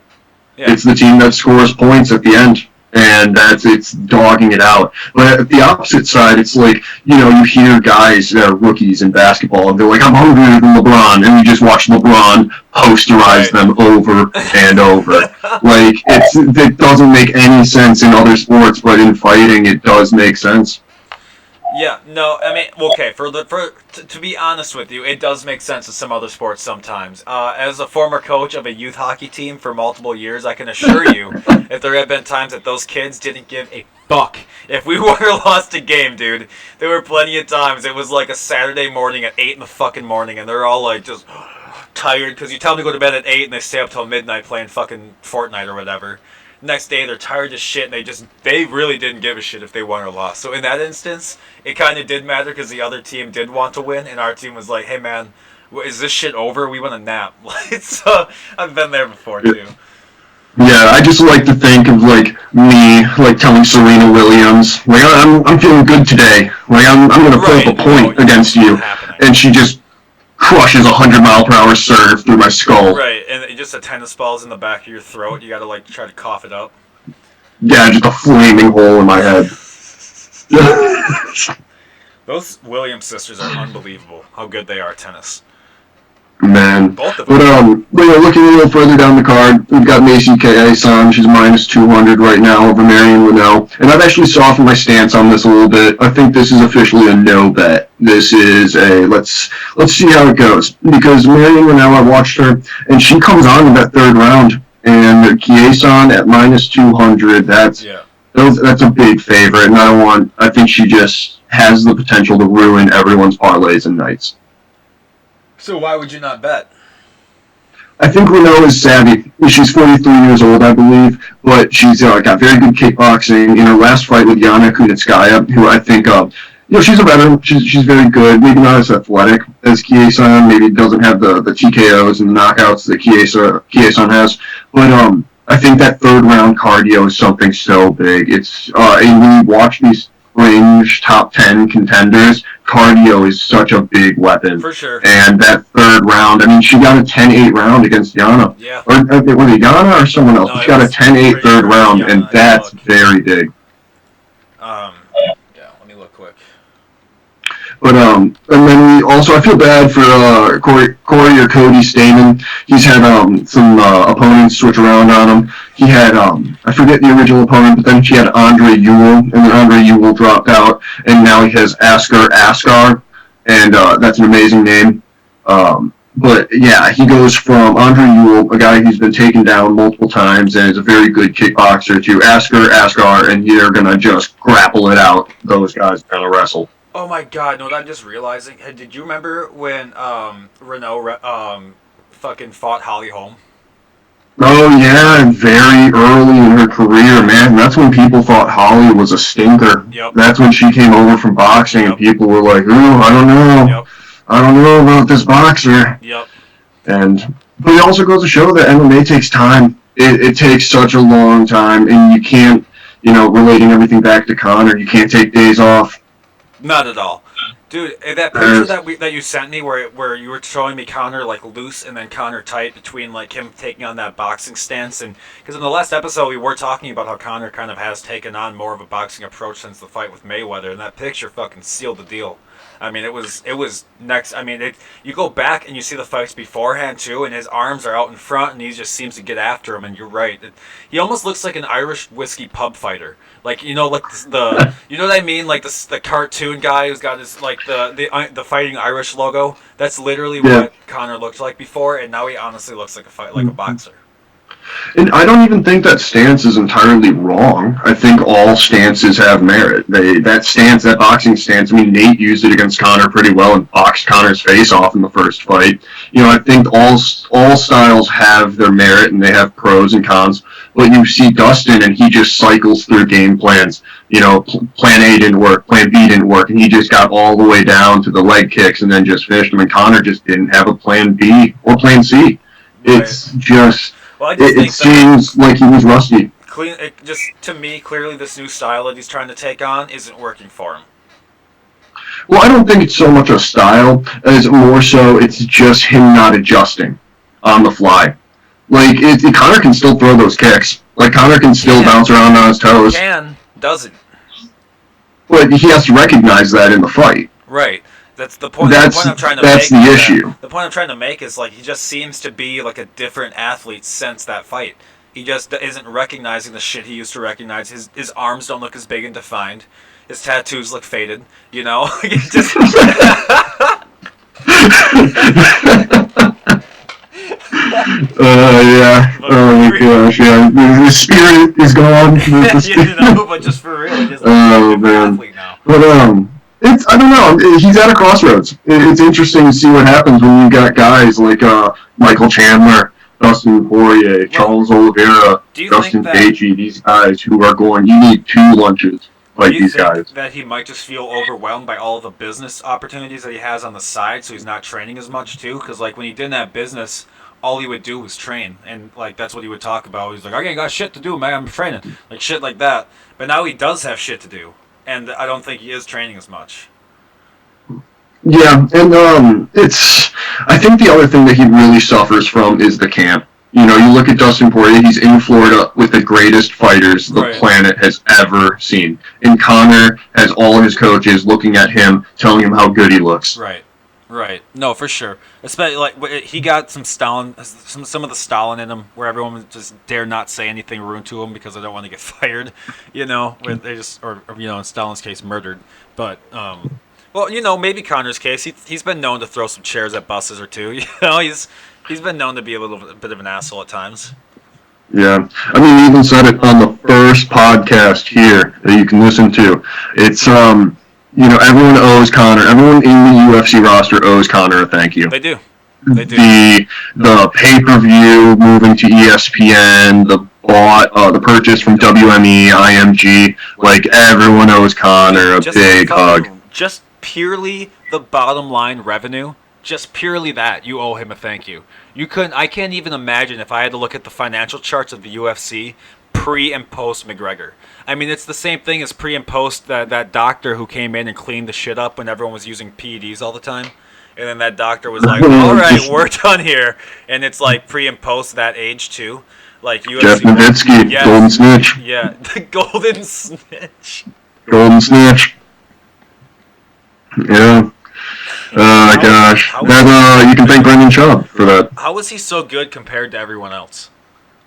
B: It's the team that scores points at the end, and it's dogging it out. But at the opposite side, it's like, you hear guys that are rookies in basketball, and they're like, I'm hungrier than LeBron, and you just watch LeBron posterize them over and over. Like, it doesn't make any sense in other sports, but in fighting, it does make sense.
A: Yeah, no, I mean, okay, to be honest with you, it does make sense in some other sports sometimes. As a former coach of a youth hockey team for multiple years, I can assure you, if there have been times that those kids didn't give a fuck if we won or lost a game, dude. There were plenty of times. It was like a Saturday morning at 8 in the fucking morning, and they're all like just tired, because you tell them to go to bed at 8 and they stay up till midnight playing fucking Fortnite or whatever. Next day they're tired as shit, and they really didn't give a shit if they won or lost. So in that instance, it kind of did matter because the other team did want to win, and our team was like, hey man, is this shit over? We want a nap. So I've been there before too.
B: Yeah, I just like to think of like me like telling Serena Williams, like I'm feeling good today, like I'm gonna put up a point against you, and she just crushes 100-mile-per-hour serve through my skull.
A: Right, and just a tennis ball's in the back of your throat. You gotta like try to cough it up.
B: Yeah, just a flaming hole in my head.
A: Those Williams sisters are unbelievable. How good they are at tennis.
B: Man.
A: Both of them.
B: But looking a little further down the card, we've got Macy K.A.-san. She's minus 200 right now over Marion Renault. And I've actually softened my stance on this a little bit. I think this is officially a no bet. This is a let's see how it goes. Because Marion Renault, I watched her, and she comes on in that third round. And K.A.-san at minus 200, that's a big favorite. And I think she just has the potential to ruin everyone's parlays and nights.
A: So why would you not bet?
B: I think Renault is savvy. She's 43 years old, I believe, but she's got very good kickboxing. In her last fight with Yana Kunitskaya, who I think, she's a veteran. She's very good. Maybe not as athletic as K.A.-san. Maybe doesn't have the TKOs and the knockouts that K.A.-san has. But I think that third round cardio is something so big. It's and when you watch these fringe top 10 contenders, cardio is such a big weapon.
A: For sure.
B: And that third round, I mean, she got a 10-8 round against Yana.
A: Yeah.
B: Or was it Yana or someone else? No, she got a 10-8 third round, Yana, and that's very big.
A: Yeah, let me look quick.
B: But and then I feel bad for Corey or Cody Stamen. He's had some opponents switch around on him. He had I forget the original opponent, but then he had Andre Ewell, and then Andre Ewell dropped out, and now he has Askar, and that's an amazing name. But yeah, he goes from Andre Ewell, a guy who's been taken down multiple times and is a very good kickboxer, to Askar, and they're gonna just grapple it out. Those guys gonna wrestle.
A: Oh my god, no, I'm just realizing. Hey, did you remember when Renault fucking fought Holly Holm?
B: Oh yeah, and very early in her career, man, that's when people thought Holly was a stinker.
A: Yep.
B: That's when she came over from boxing, and people were like, "Ooh, I don't know.
A: Yep.
B: I don't know about this boxer."
A: Yep.
B: But it also goes to show that MMA takes time. It takes such a long time, and you can't, relating everything back to Conor, you can't take days off.
A: Not at all. Dude, that picture that you sent me where you were showing me Conor like loose and then Conor tight between like him taking on that boxing stance, and because in the last episode we were talking about how Conor kind of has taken on more of a boxing approach since the fight with Mayweather, and that picture fucking sealed the deal. I mean, it was next. I mean, you go back and you see the fights beforehand too, and his arms are out in front, and he just seems to get after him. And you're right, he almost looks like an Irish whiskey pub fighter, like you know what I mean, like the cartoon guy who's got his like the Fighting Irish logo. That's literally what Conor looked like before, and now he honestly looks like a boxer.
B: And I don't even think that stance is entirely wrong. I think all stances have merit. That boxing stance, I mean, Nate used it against Conor pretty well and boxed Conor's face off in the first fight. I think all styles have their merit and they have pros and cons. But you see Dustin and he just cycles through game plans. Plan A didn't work, plan B didn't work, and he just got all the way down to the leg kicks and then just finished him. And Conor just didn't have a plan B or plan C. It's just... Well, it seems like he was rusty.
A: To me, clearly this new style that he's trying to take on isn't working for him.
B: Well, I don't think it's so much a style as more so it's just him not adjusting on the fly. Like, Conor can still throw those kicks. Like, Conor can still bounce around on his toes.
A: Doesn't.
B: But he has to recognize that in the fight.
A: Right. That's the point.
B: That's
A: I'm trying to
B: make. That's the issue.
A: The point I'm trying to make is like he just seems to be like a different athlete since that fight. He just isn't recognizing the shit he used to recognize. His arms don't look as big and defined. His tattoos look faded. Just.
B: Yeah. Oh my gosh. Yeah. The spirit is gone.
A: But just for real, he just
B: oh man.
A: Now.
B: But I don't know. He's at a crossroads. It's interesting to see what happens when you got guys like Michael Chandler, Dustin Poirier, Charles Oliveira, Dustin Gaethje. These guys who are going. You need 2 lunches like these guys.
A: Do you think that he might just feel overwhelmed by all of the business opportunities that he has on the side, so he's not training as much too? Because like when he didn't have business, all he would do was train, and like that's what he would talk about. He's like, I ain't got shit to do, man. I'm training, like shit like that. But now he does have shit to do. And I don't think he is training as much.
B: Yeah, and I think the other thing that he really suffers from is the camp. You look at Dustin Poirier, he's in Florida with the greatest fighters the planet has ever seen. And Conor has all of his coaches looking at him, telling him how good he looks.
A: Right. No, for sure. Especially like he got some of the Stalin in him, where everyone would just dare not say anything rude to him because they don't want to get fired. Where they just or in Stalin's case murdered. But maybe Conor's case, he's been known to throw some chairs at buses or two. He's been known to be a little bit of an asshole at times.
B: Yeah, I mean, he even said it on the first podcast here that you can listen to. It's everyone owes Conor. Everyone in the UFC roster owes Conor a thank you.
A: They do.
B: The pay-per-view moving to ESPN, the purchase from WME, IMG, like everyone owes Conor a big hug.
A: Just purely the bottom line revenue, just purely that, you owe him a thank you. I can't even imagine if I had to look at the financial charts of the UFC pre and post McGregor. I mean, it's the same thing as pre and post that doctor who came in and cleaned the shit up when everyone was using PEDs all the time. And then that doctor was like, all right, we're done here. And it's like pre and post that age too. Like UFC.
B: Jeff Nowitzki, yes, Golden Snitch.
A: Yeah, the Golden Snitch.
B: Golden Snitch. Yeah. Gosh. You can thank Brendan Schaub for that.
A: How was he so good compared to everyone else?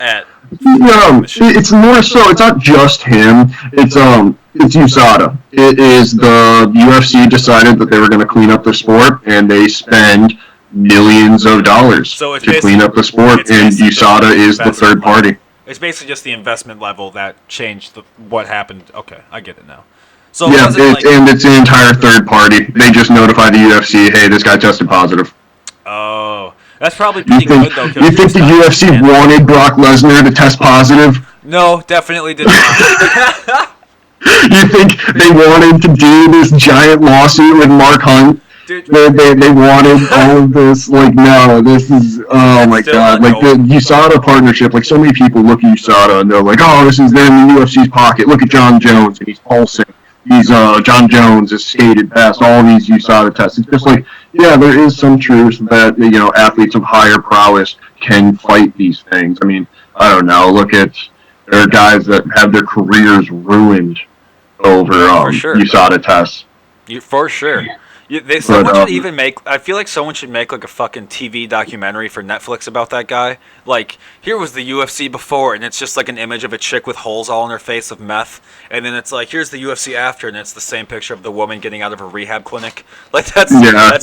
B: It's more so. It's not just him. It's USADA. It is the UFC decided that they were going to clean up the sport, and they spend millions of dollars to clean up the sport, and USADA is the third party.
A: It's basically just the investment level that changed what happened. Okay, I get it now. So
B: yeah, it's the entire third party. They just notify the UFC, hey, this guy tested positive.
A: Oh. That's probably pretty good, though.
B: You think the UFC wanted Brock Lesnar to test positive?
A: No, definitely did not.
B: You think they wanted to do this giant lawsuit with Mark Hunt?
A: Dude,
B: They wanted all of this. Like, no, this is, oh
A: that's
B: my
A: still
B: god.
A: not
B: Like, the
A: going.
B: USADA partnership, like, so many people look at USADA and they're like, oh, this is them in the UFC's pocket. Look at John Jones, and he's pulsing. John Jones has skated past all these USADA tests. It's just like, yeah, there is some truth that, athletes of higher prowess can fight these things. I mean, I don't know. Look at, there are guys that have their careers ruined over
A: For sure.
B: USADA tests.
A: For sure. Someone should even make. I feel like someone should make like a fucking TV documentary for Netflix about that guy. Like, here was the UFC before, and it's just like an image of a chick with holes all in her face of meth, and then it's like, here's the UFC after, and it's the same picture of the woman getting out of a rehab clinic. Like, that's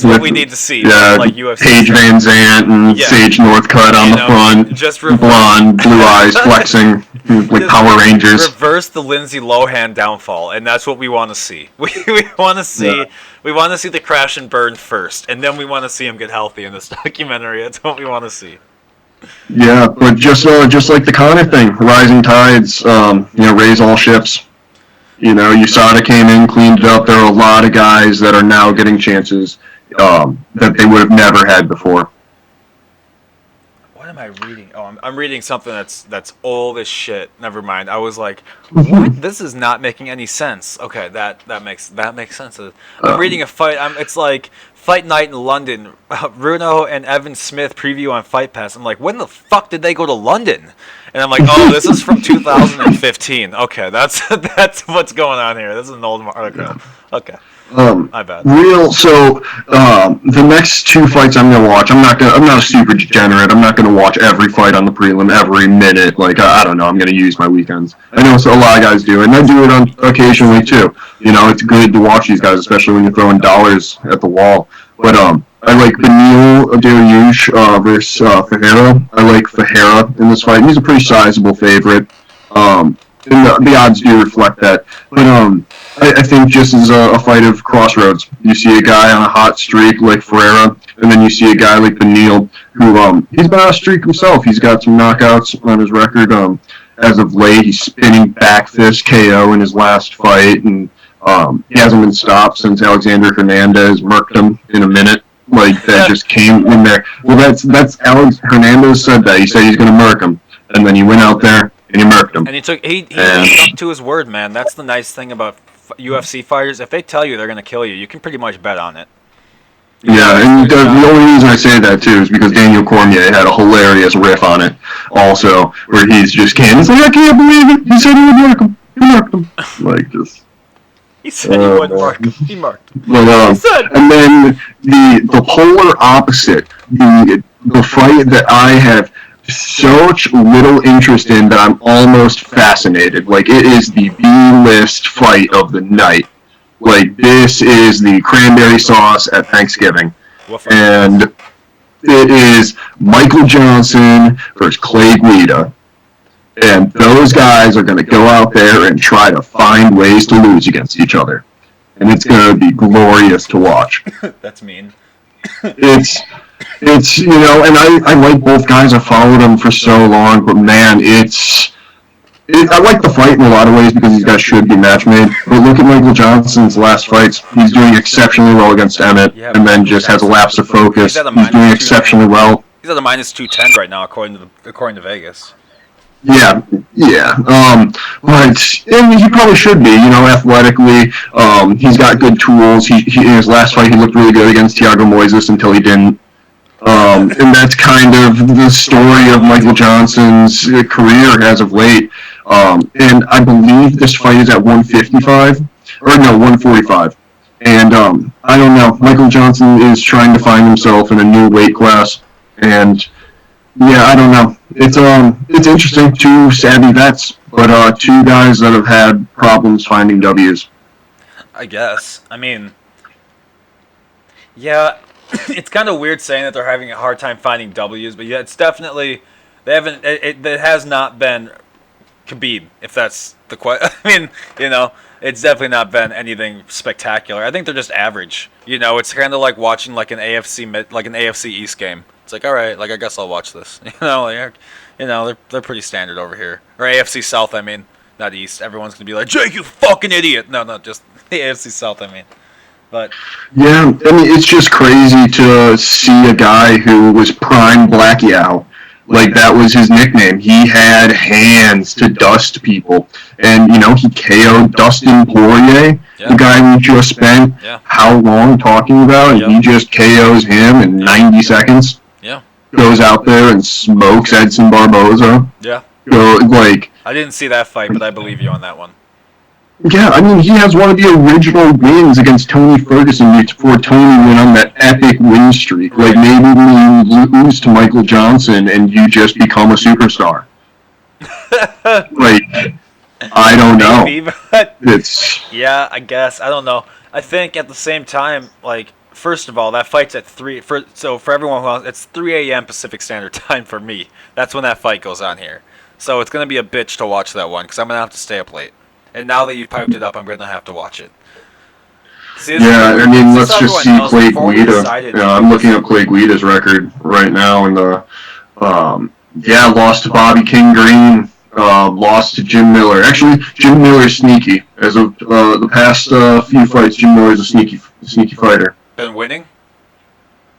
A: what we need to see.
B: Yeah,
A: like UFC.
B: Paige Van Zant and Sage Northcutt on the front,
A: just
B: blonde, blue eyes, flexing like Power Rangers.
A: Reverse the Lindsay Lohan downfall, and that's what we want to see. We want to see. Yeah. We want to see the crash and burn first, and then we want to see him get healthy in this documentary. That's what we want to see.
B: Yeah, but just like the Conor thing, rising tides, raise all ships. USADA came in, cleaned it up. There are a lot of guys that are now getting chances that they would have never had before.
A: What am I reading? Oh, I'm reading something that's old as shit. Never mind. I was like, what? This is not making any sense. Okay, that makes sense. I'm reading a fight. It's like Fight Night in London. Bruno and Evan Smith preview on Fight Pass. I'm like, when the fuck did they go to London? And I'm like, oh, this is from 2015. Okay, that's what's going on here. This is an old article. Okay. My bad.
B: So the next two fights I'm gonna watch, I'm not a super degenerate. I'm not gonna watch every fight on the prelim every minute. Like, I don't know. I'm gonna use my weekends. I know a lot of guys do, and I do it on occasionally too. It's good to watch these guys, especially when you're throwing dollars at the wall. But I like Beneil Dariush versus Ferreira. I like Ferreira in this fight. He's a pretty sizable favorite. And the odds do reflect that. But I think just as a fight of crossroads, you see a guy on a hot streak like Ferreira, and then you see a guy like Beneil, who he's been on a streak himself. He's got some knockouts on his record. As of late, he's spinning back fist KO in his last fight, and he hasn't been stopped since Alexander Hernandez murked him in a minute. Like, that just came in there. Well, that's Alex Hernandez said that. He said he's going to murk him, and then he went out there and he murked him.
A: And he stuck to his word, man. That's the nice thing about UFC fighters. If they tell you they're going to kill you, you can pretty much bet on it.
B: Yeah, and the only reason I say that, too, is because Daniel Cormier had a hilarious riff on it, also, where he's just he's like, I can't believe it! He said he would mark him! He marked him! Like, just...
A: He said he wouldn't mark him. He marked him.
B: But, and then the polar opposite, the fight that I have such little interest in that I'm almost fascinated. Like, it is the B-list fight of the night. Like, this is the cranberry sauce at Thanksgiving. And it is Michael Johnson versus Clay Guida. And those guys are going to go out there and try to find ways to lose against each other. And it's going to be glorious to watch.
A: That's mean.
B: It's and I like both guys. I followed them for so long, but man, I like the fight in a lot of ways because these guys should be match made. But look at Michael Johnson's last fights. He's doing exceptionally well against Emmett, and then just has a lapse of focus. He's doing exceptionally well.
A: He's at a minus 210 right now, according to Vegas.
B: Yeah. But he probably should be, athletically. He's got good tools. He in his last fight, he looked really good against Thiago Moises until he didn't. And that's kind of the story of Michael Johnson's career as of late. And I believe this fight is at 155, or no, 145. And I don't know. Michael Johnson is trying to find himself in a new weight class, and yeah, I don't know. It's interesting. Two savvy vets, but two guys that have had problems finding W's.
A: I guess. I mean, yeah, it's kind of weird saying that they're having a hard time finding W's, but yeah, it's definitely it has not been Khabib, if that's the question. I mean, it's definitely not been anything spectacular. I think they're just average. It's kind of like watching like an AFC East game. It's like, all right, like I guess I'll watch this. You know, they're pretty standard over here. Or AFC South, I mean. Not East. Everyone's going to be like, Jake, you fucking idiot. No, just the AFC South, I mean. But
B: Yeah, I mean, it's just crazy to see a guy who was prime Blackout. Like, that was his nickname. He had hands to dust people. And, he KO'd Dustin Poirier,
A: yeah.
B: the guy we just spent how long talking about, and he just KOs him in 90 seconds.
A: Yeah.
B: Goes out there and smokes Edson Barboza.
A: Yeah.
B: I
A: didn't see that fight, but I believe you on that one.
B: Yeah, I mean, he has one of the original wins against Tony Ferguson before Tony went on that epic win streak. Like, maybe when you lose to Michael Johnson and you just become a superstar. I don't know.
A: Maybe, but yeah, I guess. I don't know. I think at the same time, first of all, that fight's at 3. So for everyone who else, it's 3 a.m. Pacific Standard Time for me. That's when that fight goes on here. So it's going to be a bitch to watch that one because I'm going to have to stay up late. And now that you've piped it up, I'm going to have to watch it.
B: I mean, let's just see Clay Guida. I'm looking up Clay Guida's record right now. And lost to Bobby King Green, lost to Jim Miller. Actually, Jim Miller's sneaky. As of the past few fights, Jim Miller's a sneaky fighter.
A: Been winning?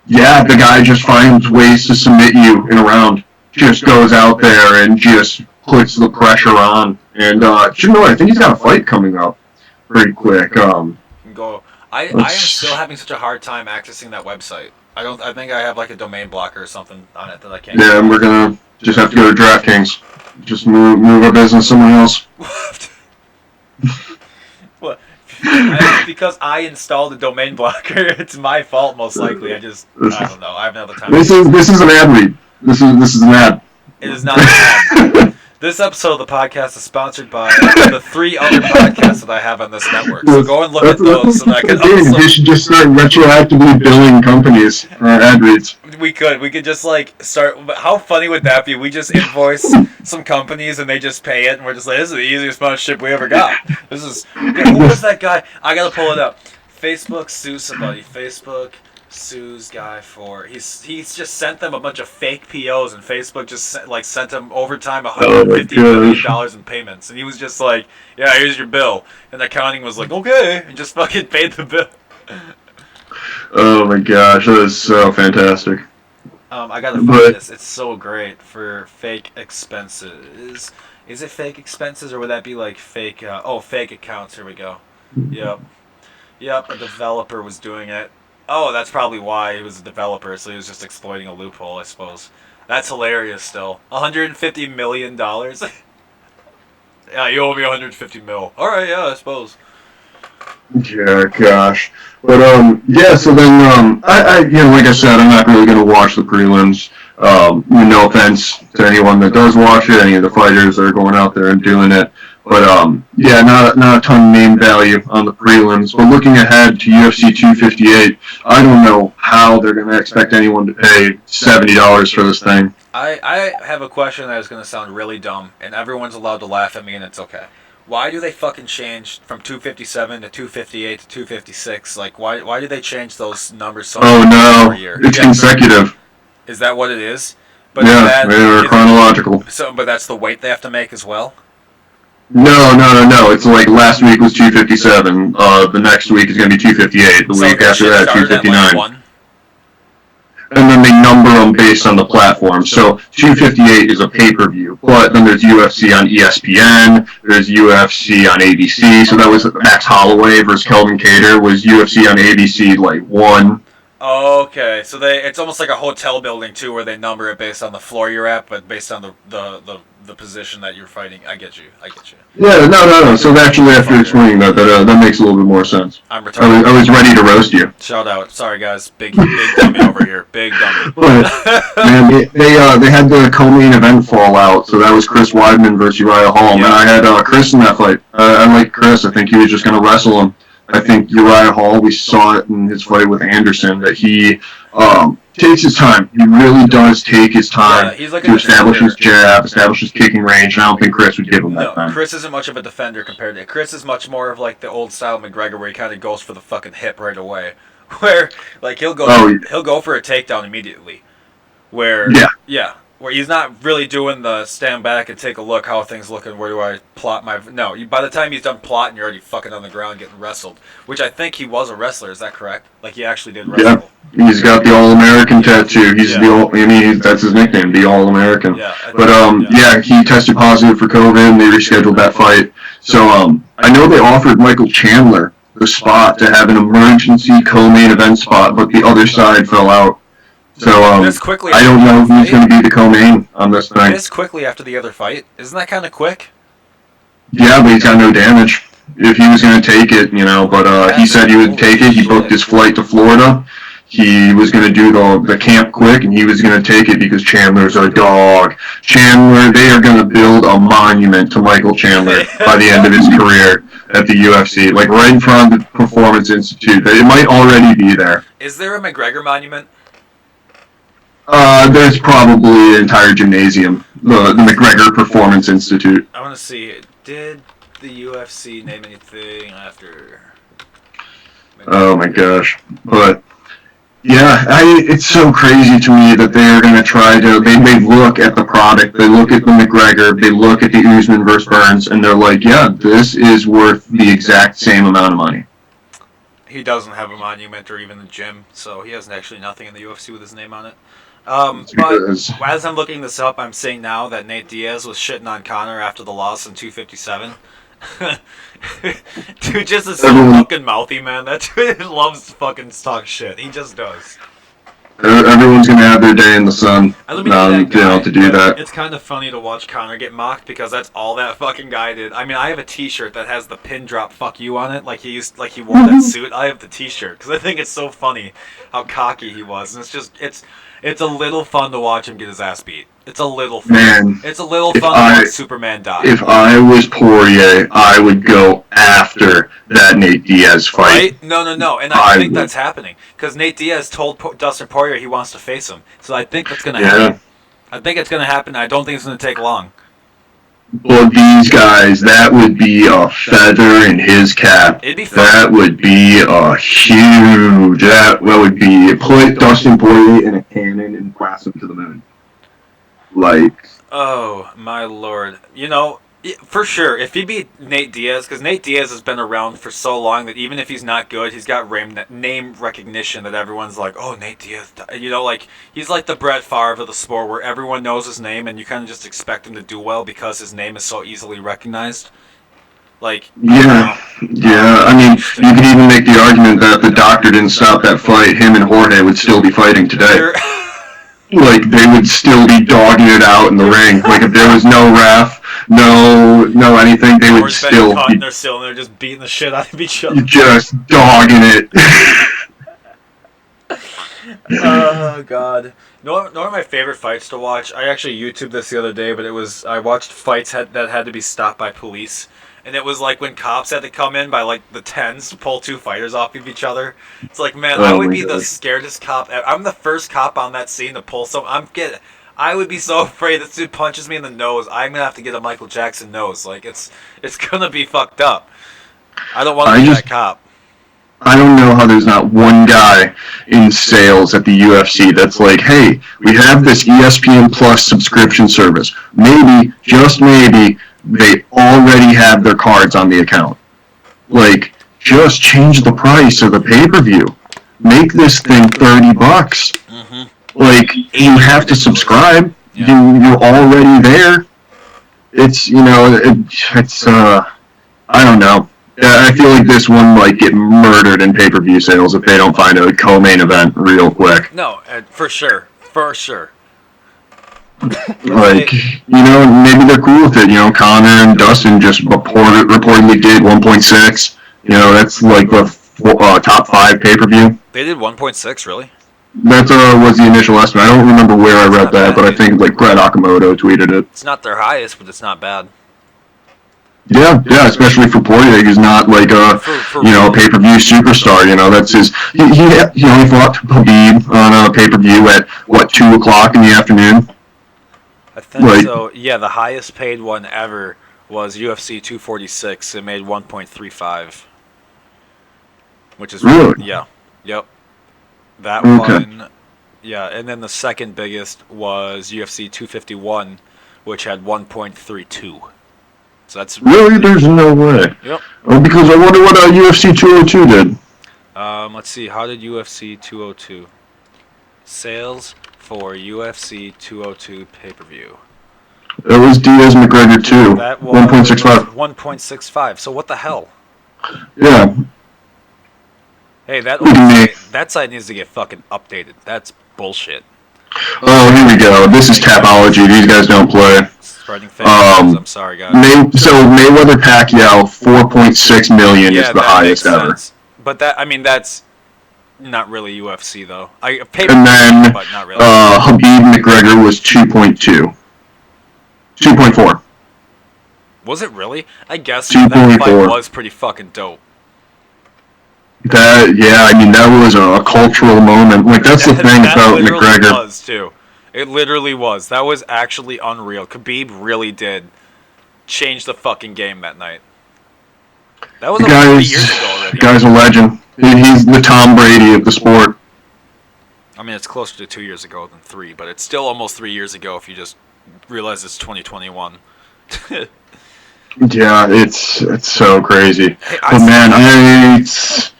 B: Yeah, the guy just finds ways to submit you in a round. Just goes out there and just puts the pressure on. And Jim Miller, I think he's got a fight coming up pretty quick.
A: I am still having such a hard time accessing that website. I think I have a domain blocker or something on it that I can't.
B: Yeah, and we're gonna just have to go to DraftKings. Just move our business somewhere else.
A: What? Because I installed a domain blocker, it's my fault most likely. I don't know. I have another time.
B: This is an ad read. This is an ad.
A: It is not an ad. This episode of the podcast is sponsored by the 3 other podcasts that I have on this network. So go and look at those so that I can
B: also... You should just start retroactively billing companies for our ad reads.
A: We could just start... How funny would that be? We just invoice some companies and they just pay it and we're just like, this is the easiest sponsorship we ever got. This is... Who was that guy? I gotta pull it up. Facebook sue somebody. Facebook... sues guy for he's just sent them a bunch of fake POs and Facebook just sent him overtime $150 million in payments and he was just like, yeah, here's your bill, and accounting was like, okay, and just fucking paid the bill.
B: Oh my gosh, that is so fantastic.
A: I gotta find this. It's so great for fake expenses. Is it fake expenses or would that be fake fake accounts? Here we go. Yep, a developer was doing it. Oh, that's probably why he was a developer, so he was just exploiting a loophole, I suppose. That's hilarious still. $150 million? Yeah, you owe me $150 mil. Alright, yeah, I suppose.
B: Yeah, gosh. But, so then, I like I said, I'm not really going to watch the prelims. No offense to anyone that does watch it, any of the fighters that are going out there and doing it. But, not a ton of name value on the prelims. But looking ahead to UFC 258, I don't know how they're going to expect anyone to pay $70 for this thing.
A: I have a question that is going to sound really dumb, and everyone's allowed to laugh at me, and it's okay. Why do they fucking change from 257 to 258 to 256? Why did they change those numbers so much per year?
B: It's consecutive.
A: Is that what it is?
B: But they're chronological.
A: But that's the weight they have to make as well?
B: No. It's last week was 257. The next week is going to be 258. The week after that, 259. And then they number them based on the platform. So 258 is a pay-per-view. But then there's UFC on ESPN. There's UFC on ABC. So that was Max Holloway versus Kelvin Cater was UFC on ABC 1.
A: Oh, okay. So it's almost like a hotel building too, where they number it based on the floor you're at, but based on the position that you're fighting. I get you.
B: Yeah, no. So actually, after explaining that makes a little bit more sense. I was ready to roast you.
A: Shout out. Sorry guys, big dummy over here. Big dummy.
B: Man, they had the co-main event fallout, so that was Chris Weidman versus Uriah Hall. Yeah. And I had Chris in that fight. I like Chris. I think he was just going to wrestle him. I think Uriah Hall, we saw it in his fight with Anderson, that he takes his time. He really does take his time to establish his jab, establish his kicking range, and I don't think Chris would give him that time.
A: Chris isn't much of a defender compared to... Chris is much more of the old style McGregor where he kind of goes for the fucking hip right away. Where, he'll go for a takedown immediately. Where... Yeah. where he's not really doing the stand back and take a look how things looking. Where do I plot my? No, by the time he's done plotting, you're already fucking on the ground getting wrestled. Which I think he was a wrestler. Is that correct? Like he actually did
B: Yeah,
A: wrestle.
B: he's got the All-American
A: Yeah.
B: tattoo. He's
A: Yeah.
B: the all. I mean, that's his nickname, the All-American.
A: Yeah.
B: But
A: Yeah.
B: yeah, he tested positive for COVID, and they rescheduled that fight. So I know they offered Michael Chandler the spot to have an emergency co-main event spot, but the other side fell out. So
A: This quickly.
B: I don't know who's going to be the co-main on this thing.
A: This quickly after the other fight. Isn't that kind of quick?
B: Yeah, but he's got no damage. If he was going to take it, you know, but he said he would take it. He booked his flight to Florida. He was going to do the camp quick, and he was going to take it because Chandler's a dog. Chandler, they are going to build a monument to Michael Chandler by the end of his career at the UFC, like right in front of the Performance Institute. It might already be there.
A: Is there a McGregor monument?
B: There's probably an entire gymnasium, the McGregor Performance Institute.
A: I want to see. Did the UFC name anything after?
B: Oh my gosh! But yeah, it's so crazy to me that they're going to try to. They look at the product, they look at the McGregor, they look at the Usman versus Burns, and they're like, yeah, this is worth the exact same amount of money.
A: He doesn't have a monument or even a gym, so he has actually nothing in the UFC with his name on it. But as I'm looking this up, I'm seeing now that Nate Diaz was shitting on Conor after the loss in 257. Dude just is so fucking mouthy, man. That dude loves to fucking talk shit. He just does.
B: Everyone's going to have their day in the sun
A: To
B: do that.
A: It's kind of funny to watch Conor get mocked because that's all that fucking guy did. I mean, I have a T-shirt that has the pin drop "fuck you" on it, like he wore that suit. I have the T-shirt because I think it's so funny how cocky he was, and it's a little fun to watch him get his ass beat. It's a little fun. Man, it's a little fun to watch Superman die.
B: If I was Poirier, I would go after that Nate Diaz fight.
A: Right? No. And I think that's happening. Because Nate Diaz told Dustin Poirier he wants to face him. So I think that's going to happen. I think it's going to happen. I don't think it's going to take long.
B: Well, these guys, that would be a feather in his cap.
A: It'd be fun.
B: That would be a huge. That would be put Dustin Poirier in a cannon and blast him to the moon. Like.
A: Oh my lord! You know, for sure, if he beat Nate Diaz, because Nate Diaz has been around for so long that even if he's not good, he's got name recognition that everyone's like, oh, Nate Diaz. You know, like he's like the Brett Favre of the sport, where everyone knows his name and you kind of just expect him to do well because his name is so easily recognized. Like,
B: yeah. I mean, you could even make the argument that if the doctor didn't stop that fight, him and Jorge would still be fighting today. Like, they would still be dogging it out in the ring. Like, if there was no ref, no anything, they would still be...
A: They're just beating the shit out of each other.
B: Just dogging it.
A: Oh, God. You know one of my favorite fights to watch? I actually YouTubed this the other day, but I watched fights that had to be stopped by police. And it was like when cops had to come in by like the tens to pull two fighters off of each other. It's like, man, I would be the scaredest cop ever. I'm the first cop on that scene to pull I would be so afraid this dude punches me in the nose. I'm gonna have to get a Michael Jackson nose. Like it's gonna be fucked up. I don't want to be that cop.
B: I don't know how there's not one guy in sales at the UFC that's like, hey, we have this ESPN Plus subscription service. Maybe, just maybe, they already have their cards on the account. Like, just change the price of the pay-per-view. Make this thing $30. Mm-hmm. Like, you have to subscribe. Yeah. You're already there. It's, I don't know. I feel like this one might get murdered in pay-per-view sales if they don't find a co-main event real quick.
A: No, for sure.
B: Like, maybe they're cool with it. Conor and Dustin just reportedly did 1.6. That's like the top 5 pay-per-view.
A: They did 1.6, really?
B: That was the initial estimate. I don't remember where I read that, but I think like Brett Okamoto tweeted it.
A: It's not their highest, but it's not bad.
B: Yeah, especially for Poirier, he's not like a pay-per-view superstar. That's his. He only fought Khabib on a pay-per-view at 2:00 in the afternoon.
A: I think so. Yeah, the highest paid one ever was UFC 246. It made 1.35, which is
B: really
A: yeah, yep. That one Yeah, and then the second biggest was UFC 251, which had 1.32. So that's
B: Really? There's no way.
A: Yep.
B: Oh, because I wonder what UFC 202 did.
A: Let's see. How did UFC 202 sales for UFC 202 pay-per-view?
B: It was Diaz McGregor 2.
A: That was
B: 1.65.
A: 1.65. So what the hell?
B: Yeah.
A: Hey, that
B: Look at me.
A: that site needs to get fucking updated. That's bullshit.
B: Oh, here we go. This is Tapology. These guys don't play.
A: Spreading fake news. I'm sorry, guys.
B: So Mayweather Pacquiao 4.6 million is the highest ever.
A: Sense. But that's not really UFC though.
B: And then
A: but not really.
B: Habib McGregor was 2.2. 2.4.
A: Was it really? I guess that fight was pretty fucking dope.
B: That was a cultural moment. Like, that's the thing about McGregor.
A: It was, too. It literally was. That was actually unreal. Khabib really did change the fucking game that night. That was 3 years ago already.
B: Guy's a legend. He's the Tom Brady of the sport.
A: I mean, it's closer to 2 years ago than 3, but it's still almost 3 years ago if you just realize it's 2021.
B: Yeah, it's so crazy. Hey, but man, it's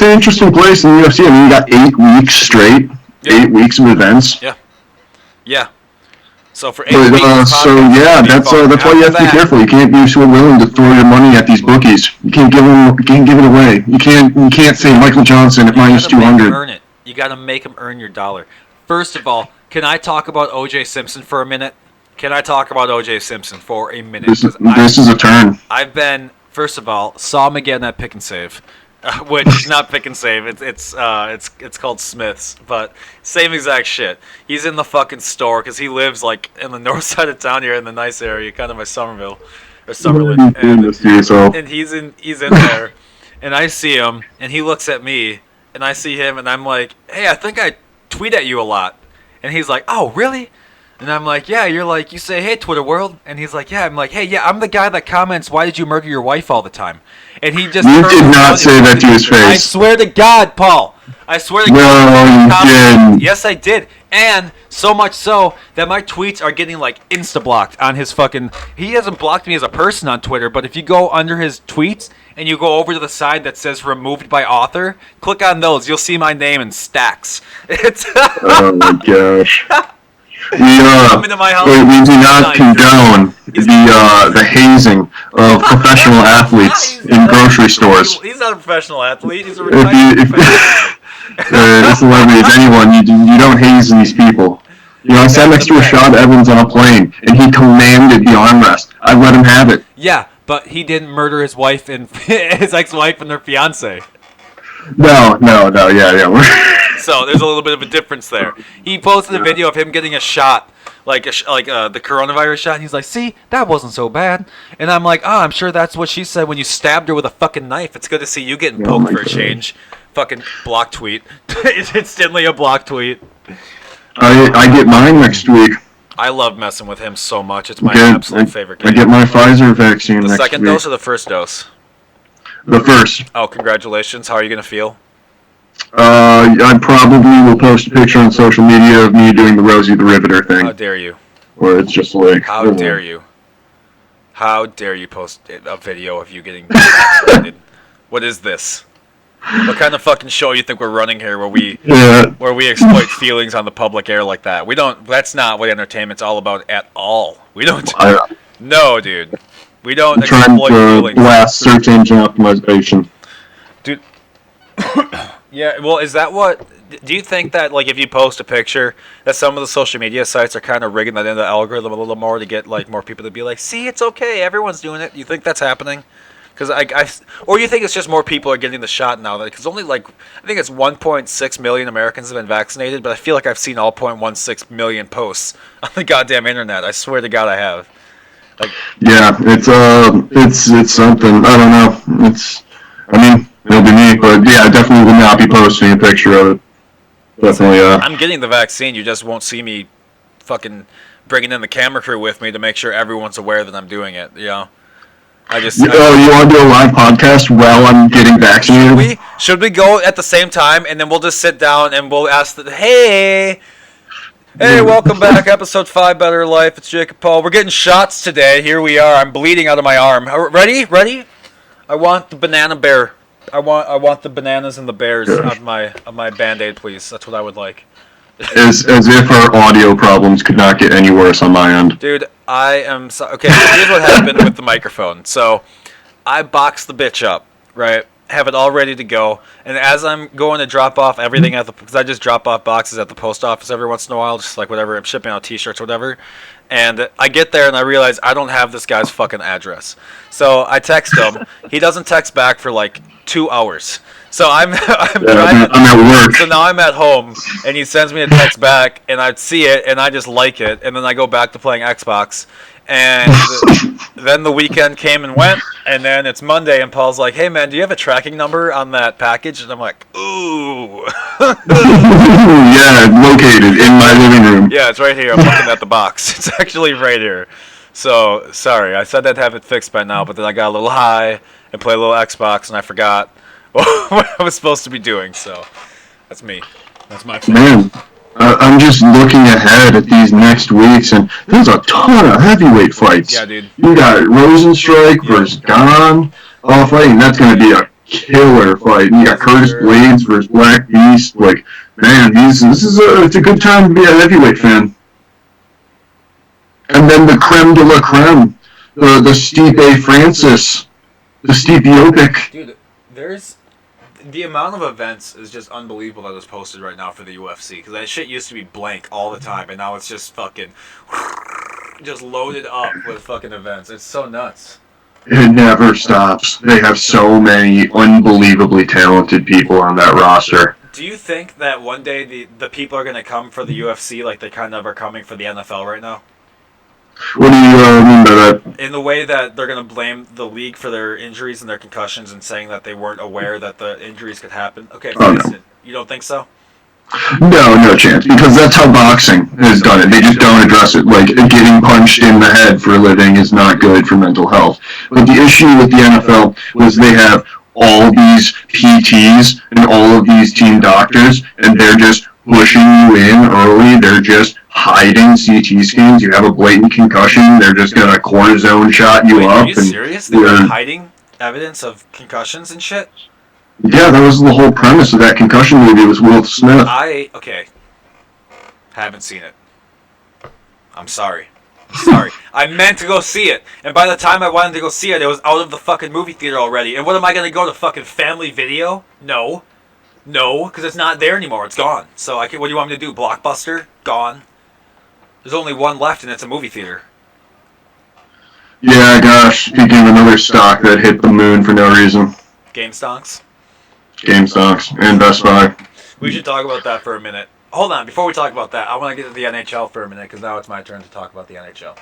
B: an interesting place in the UFC. I mean, you got 8 weeks straight, 8 weeks of events.
A: Yeah. So for 8 weeks,
B: that's why you have to be careful. You can't be so willing to throw your money at these bookies. You can't give it away. You can't say Michael Johnson at minus 200.
A: Earn it. You got to make them earn your dollar. First of all, can I talk about O.J. Simpson for a minute? This
B: is a turn.
A: First of all, saw him again at Pick and Save. Which is not Pick and Save. It's called Smith's, but same exact shit. He's in the fucking store because he lives like in the north side of town here in the nice area, kind of by Somerville or Summerlin. And he's in there, and I see him, and he looks at me, and I see him, and I'm like, hey, I think I tweet at you a lot, and he's like, oh, really? And I'm like, yeah, you're like, you say, hey, Twitter world. And he's like, yeah. I'm like, hey, yeah, I'm the guy that comments, why did you murder your wife all the time? And he just...
B: You did not say that to his face.
A: I swear to God, Paul. I swear to
B: God. No, you didn't.
A: Yes, I did. And so much so that my tweets are getting, like, insta-blocked on his fucking... He hasn't blocked me as a person on Twitter, but if you go under his tweets and you go over to the side that says removed by author, click on those. You'll see my name in stacks. It's...
B: Oh, my gosh. We do not condone the hazing of professional athletes in grocery stores.
A: He's not a professional athlete. He's a retired
B: celebrities, anyone, you don't haze these people. I sat next to Rashad Evans on a plane, and he commanded the armrest. I let him have it.
A: Yeah, but he didn't murder his wife and his ex-wife and their fiance.
B: No, yeah.
A: So there's a little bit of a difference there. He posted a video of him getting a shot, like the coronavirus shot, and he's like, see, that wasn't so bad. And I'm like, oh, I'm sure that's what she said when you stabbed her with a fucking knife. It's good to see you getting poked for a change. Fucking block tweet. It's instantly a block tweet.
B: I get mine next week.
A: I love messing with him so much. It's my absolute favorite game.
B: I get my Pfizer vaccine next week.
A: The second dose or the first dose?
B: The first.
A: Oh, congratulations. How are you going to feel?
B: I probably will post a picture on social media of me doing the Rosie the Riveter thing.
A: How dare you?
B: Where it's just like...
A: How dare you? How dare you post a video of you getting vaccinated? What is this? What kind of fucking show you think we're running here where we exploit feelings on the public air like that? We don't... That's not what entertainment's all about at all. We don't... No, dude. We don't exploit feelings.
B: Blast search engine optimization.
A: Dude... Yeah, well, is that what... Do you think that, like, if you post a picture, that some of the social media sites are kind of rigging that into the algorithm a little more to get, like, more people to be like, see, it's okay, everyone's doing it. You think that's happening? Because or you think it's just more people are getting the shot now? Because only, like, I think it's 1.6 million Americans have been vaccinated, but I feel like I've seen all 0.16 million posts on the goddamn internet. I swear to God I have. Like,
B: yeah, it's something. I don't know. It'll be me, but yeah, I definitely will not be posting a picture of it. Definitely,
A: I'm getting the vaccine, you just won't see me fucking bringing in the camera crew with me to make sure everyone's aware that I'm doing it, you know?
B: You want to do a live podcast while I'm getting vaccinated?
A: Should we go at the same time, and then we'll just sit down and we'll ask hey, welcome back, episode 5, Better Life. It's Jacob Paul. We're getting shots today. Here we are. I'm bleeding out of my arm. Ready? I want the banana bear. I want the bananas and the bears on my Band-Aid, please. That's what I would like.
B: As if our audio problems could not get any worse on my end.
A: Dude, I am okay, so here's what happened with the microphone. So, I boxed the bitch up, right? Have it all ready to go. And as I'm going to drop off everything because I just drop off boxes at the post office every once in a while, just like whatever, I'm shipping out t-shirts or whatever. And I get there and I realize I don't have this guy's fucking address. So I text him. He doesn't text back for like 2 hours. So I'm
B: at work.
A: So now I'm at home, and he sends me a text back, and I see it, and I just like it, and then I go back to playing Xbox, and then the weekend came and went, and then it's Monday, and Paul's like, "Hey man, do you have a tracking number on that package?" And I'm like, "Ooh."
B: Yeah, located in my living room.
A: Yeah, it's right here. I'm looking at the box. It's actually right here. So sorry, I said I'd have it fixed by now, but then I got a little high and played a little Xbox, and I forgot what I was supposed to be doing, so that's me. That's my fault.
B: Man, I'm just looking ahead at these next weeks, and there's a ton of heavyweight fights.
A: Yeah, dude.
B: You got Rosenstrike versus Gon fighting. That's going to be a killer fight. And you got Curtis Blades versus Black Beast. Like, man, it's a good time to be a heavyweight fan. And then the creme de la creme, the Stipe Francis, the Stipe Jokic.
A: Dude, there's the amount of events is just unbelievable that is posted right now for the UFC, because that shit used to be blank all the time, and now it's just fucking just loaded up with fucking events. It's so nuts.
B: It never stops. They have so many unbelievably talented people on that roster.
A: Do you think that one day the people are going to come for the UFC like they kind of are coming for the NFL right now?
B: What do you mean by that?
A: In the way that they're going to blame the league for their injuries and their concussions and saying that they weren't aware that the injuries could happen. Okay,
B: no.
A: You don't think so?
B: No chance. Because that's how boxing has done it. They just don't address it. Like, getting punched in the head for a living is not good for mental health. But the issue with the NFL was they have all these PTs and all of these team doctors, and they're just pushing you in early. They're just hiding CT scans. You have a blatant concussion, they're just gonna cortisone shot you up.
A: Are you serious? They're hiding evidence of concussions and shit?
B: Yeah, that was the whole premise of that concussion movie with Will Smith.
A: Haven't seen it. I'm sorry. I meant to go see it, and by the time I wanted to go see it, it was out of the fucking movie theater already. And what am I gonna go to fucking Family Video? No, because it's not there anymore. It's gone. So what do you want me to do? Blockbuster? Gone. There's only one left, and it's a movie theater.
B: Yeah, gosh, speaking of another stock that hit the moon for no reason.
A: GameStonks
B: and Best Buy.
A: We should talk about that for a minute. Hold on, before we talk about that, I want to get to the NHL for a minute, because now it's my turn to talk about the NHL.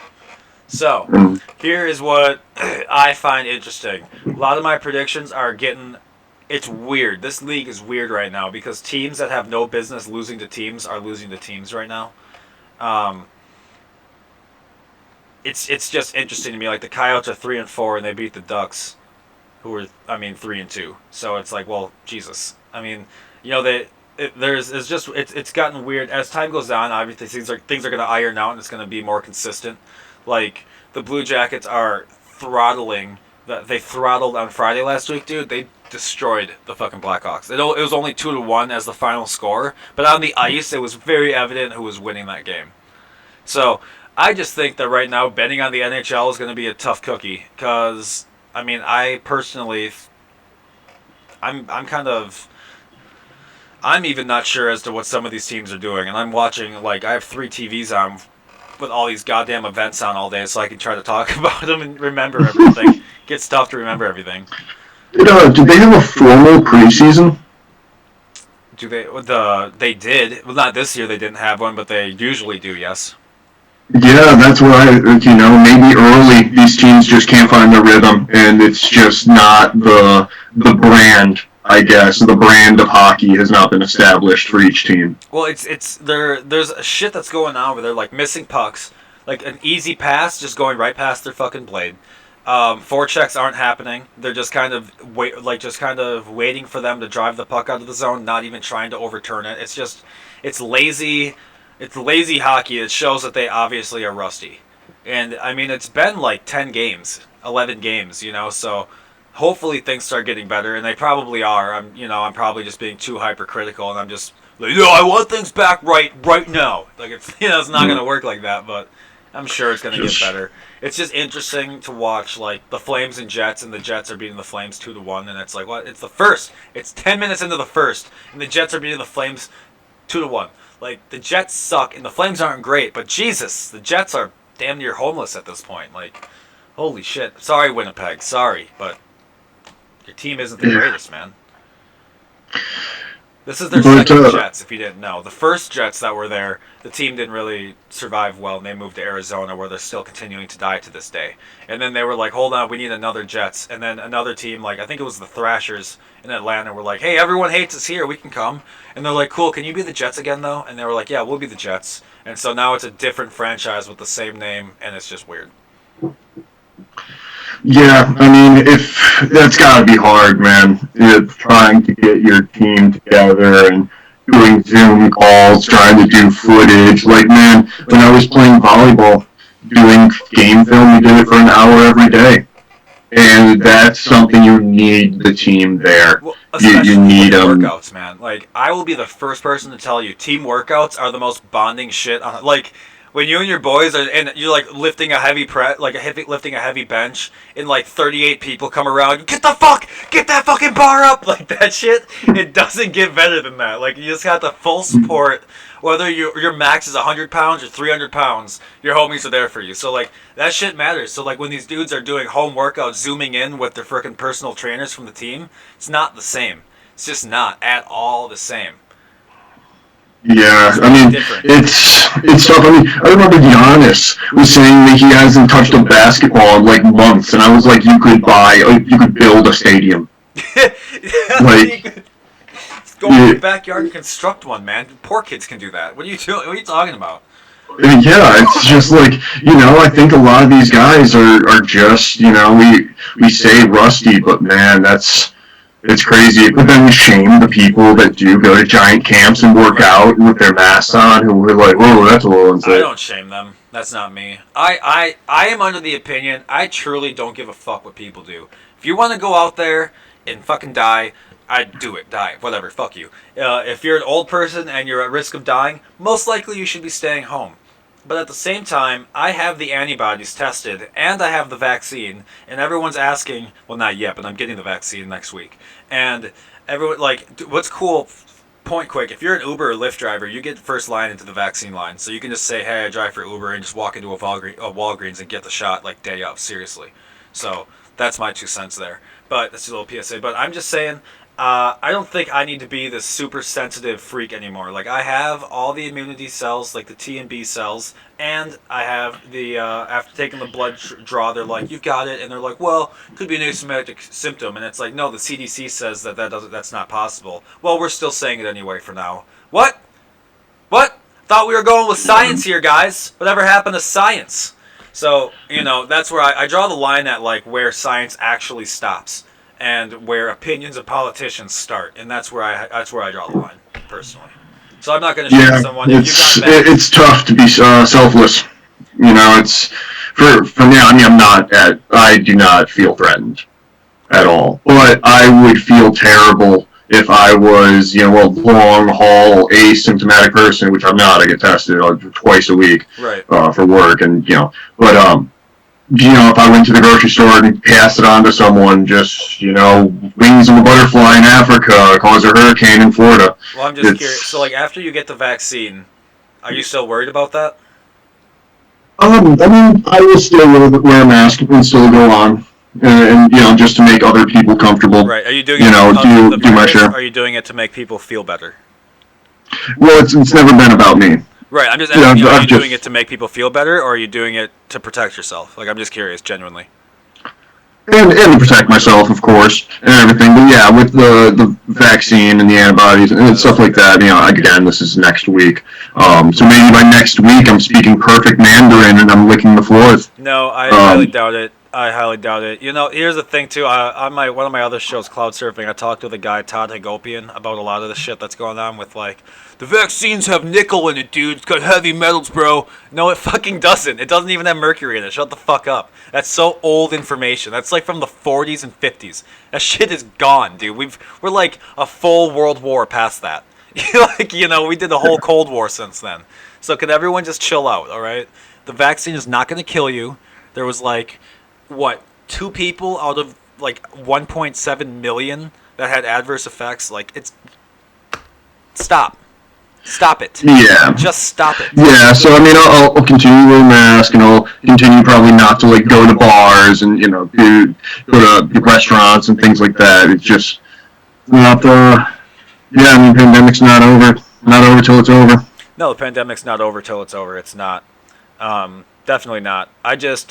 A: So, here is what I find interesting. A lot of my predictions are it's weird. This league is weird right now, because teams that have no business losing to teams are losing to teams right now. It's just interesting to me. Like, the Coyotes are 3-4, and they beat the Ducks, who were 3-2. So it's like, well, Jesus. I mean, you know, it's gotten weird as time goes on. Obviously, things are going to iron out, and it's going to be more consistent. Like, the Blue Jackets are throttling. They throttled on Friday last week, dude. They destroyed the fucking Blackhawks. It was only 2-1 as the final score, but on the ice, it was very evident who was winning that game. So I just think that right now, betting on the NHL is going to be a tough cookie, because I personally, I'm even not sure as to what some of these teams are doing, and I'm watching, like, I have 3 TVs on with all these goddamn events on all day, so I can try to talk about them and remember everything. Get stuff to remember everything.
B: Do they have a formal preseason?
A: They did. Well, not this year. They didn't have one, but they usually do. Yes.
B: Yeah, that's why, maybe early these teams just can't find their rhythm, and it's just not the brand. I guess the brand of hockey has not been established for each team.
A: Well, there's a shit that's going on where they're like missing pucks, like an easy pass just going right past their fucking blade. Forechecks aren't happening. They're just kind of waiting for them to drive the puck out of the zone, not even trying to overturn it. It's lazy. It's lazy hockey. It shows that they obviously are rusty. And I mean, it's been like 10 games, 11 games, so hopefully things start getting better, and they probably are. I'm probably just being too hypercritical, and I'm just like, no, I want things back right now. Like it's not gonna work like that, but I'm sure it's gonna get better. It's just interesting to watch, like the Flames and Jets, and the Jets are beating the Flames 2-1, and it's like, what? It's the first. It's 10 minutes into the first, and the Jets are beating the Flames 2-1. Like the Jets suck, and the Flames aren't great, but Jesus, the Jets are damn near homeless at this point. Like, holy shit. Sorry, Winnipeg. Sorry, but your team isn't the greatest, man. This is their second Jets, if you didn't know. The first Jets that were there, the team didn't really survive well, and they moved to Arizona, where they're still continuing to die to this day. And then they were like, hold on, we need another Jets. And then another team, like I think it was the Thrashers in Atlanta, were like, hey, everyone hates us here, we can come. And they're like, cool, can you be the Jets again, though? And they were like, yeah, we'll be the Jets. And so now it's a different franchise with the same name, and it's just weird.
B: Yeah, I mean, if that's got to be hard, man. It's trying to get your team together and doing Zoom calls, trying to do footage. Like, man, when I was playing volleyball, doing game film, we did it for an hour every day. And that's something you need the team there.
A: Well, you need workouts, man. Like, I will be the first person to tell you, team workouts are the most bonding shit. Like, when you and your boys are, and you're like lifting a heavy lifting a heavy bench, and like 38 people come around, get that fucking bar up, like that shit. It doesn't get better than that. Like, you just got the full support. Whether your max is 100 pounds or 300 pounds, your homies are there for you. So, like, that shit matters. So, like, when these dudes are doing home workouts, zooming in with their freaking personal trainers from the team, it's not the same. It's just not at all the same.
B: Yeah, I mean, it's tough. I mean, I remember Giannis was saying that he hasn't touched a basketball in, like, months, and I was like, you could build a stadium.
A: Like, go in your backyard and construct one, man. Poor kids can do that. What are you doing? What are you talking about?
B: Yeah, it's just like, I think a lot of these guys are just, we say rusty, but man, it's crazy. But then we shame the people that do go to giant camps and work out with their masks on, who we're like, whoa, that's a little unsafe.
A: I don't shame them. That's not me. I am under the opinion, I truly don't give a fuck what people do. If you want to go out there and fucking die, I'd do it. Die. Whatever. Fuck you. If you're an old person and you're at risk of dying, most likely you should be staying home. But at the same time, I have the antibodies tested, and I have the vaccine, and everyone's asking, well, not yet, but I'm getting the vaccine next week. And everyone, like, what's cool, point quick, if you're an Uber or Lyft driver, you get first line into the vaccine line. So you can just say, hey, I drive for Uber, and just walk into a Walgreens and get the shot, like, day up, seriously. So that's my 2 cents there. But that's a little PSA. But I'm just saying, I don't think I need to be this super sensitive freak anymore. Like, I have all the immunity cells, like the T and B cells, and I have the, after taking the blood draw, they're like, you've got it, and they're like, well, could be an asymptomatic symptom, and it's like, no, the CDC says that's not possible. Well, we're still saying it anyway for now. What? Thought we were going with science here, guys. Whatever happened to science? So, that's where I draw the line at, like, where science actually stops. And where opinions of politicians start, and that's where I draw the line, personally. So I'm not going to shame someone.
B: It's tough to be selfless. It's for me. I mean, I do not feel threatened at all, but I would feel terrible if I was, a long haul asymptomatic person, which I'm not. I get tested twice a week,
A: right,
B: for work, and but if I went to the grocery store and passed it on to someone, just, wings of a butterfly in Africa cause a hurricane in Florida.
A: Well, I'm just curious. So, like, after you get the vaccine, are you still worried about that?
B: I mean, I will still wear a mask and still go on. And just to make other people comfortable.
A: Right. Are you doing it
B: do my share.
A: Are you doing it to make people feel better?
B: Well, it's never been about me.
A: Right, I'm just asking, are you doing it to make people feel better, or are you doing it to protect yourself? Like, I'm just curious, genuinely.
B: And to protect myself, of course, and everything. But yeah, with the vaccine and the antibodies and stuff like that, again, this is next week. So maybe by next week I'm speaking perfect Mandarin and I'm licking the floors.
A: No, I highly doubt it. I highly doubt it. You know, here's the thing too. On my one of my other shows, Cloud Surfing, I talked with a guy, Todd Hagopian, about a lot of the shit that's going on with like the vaccines have nickel in it, dude. It's got heavy metals, bro. No, it fucking doesn't. It doesn't even have mercury in it. Shut the fuck up. That's so old information. That's like from the 40s and 50s. That shit is gone, dude. We're like a full world war past that. Like, you know, we did the whole Cold War since then. So can everyone just chill out, all right? The vaccine is not going to kill you. There was like, what, 2 people out of like 1.7 million that had adverse effects. Like, it's... Stop. Stop it.
B: Yeah.
A: Just stop it.
B: Yeah, so I mean, I'll continue to wear a mask, and I'll continue probably not to like go to bars and go to restaurants and things like that. It's just not. Yeah, I mean, pandemic's not over till it's over.
A: No, the pandemic's not over till it's over. It's not. Definitely not. I just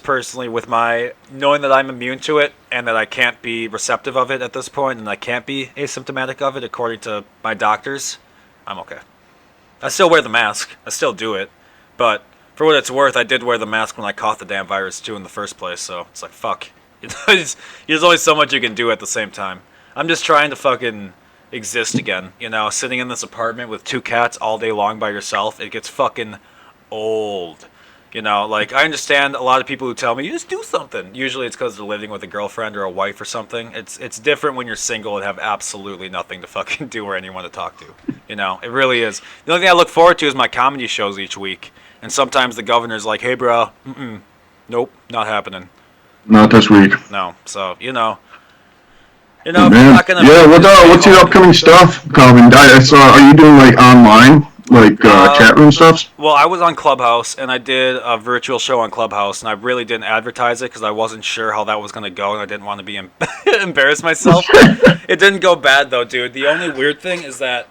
A: personally, with my knowing that I'm immune to it and that I can't be receptive of it at this point, and I can't be asymptomatic of it according to my doctors, I'm okay. I still wear the mask. I still do it, but for what it's worth, I did wear the mask when I caught the damn virus too in the first place. So it's like fuck. There's only so much you can do at the same time. I'm just trying to fucking exist again. You know, sitting in this apartment with 2 cats all day long by yourself, it gets fucking old. You know, like, I understand a lot of people who tell me, you just do something. Usually it's because they're living with a girlfriend or a wife or something. It's different when you're single and have absolutely nothing to fucking do or anyone to talk to. You know, it really is. The only thing I look forward to is my comedy shows each week. And sometimes the governor's like, hey, bro, nope, not happening.
B: Not this week.
A: No, so, you know,
B: if you're not gonna... Yeah, what's your upcoming stuff, Calvin? I saw, are you doing, like, online? Like chat room stuff?
A: Well, I was on Clubhouse, and I did a virtual show on Clubhouse, and I really didn't advertise it because I wasn't sure how that was going to go, and I didn't want to be embarrass myself. It didn't go bad, though, dude. The only weird thing is that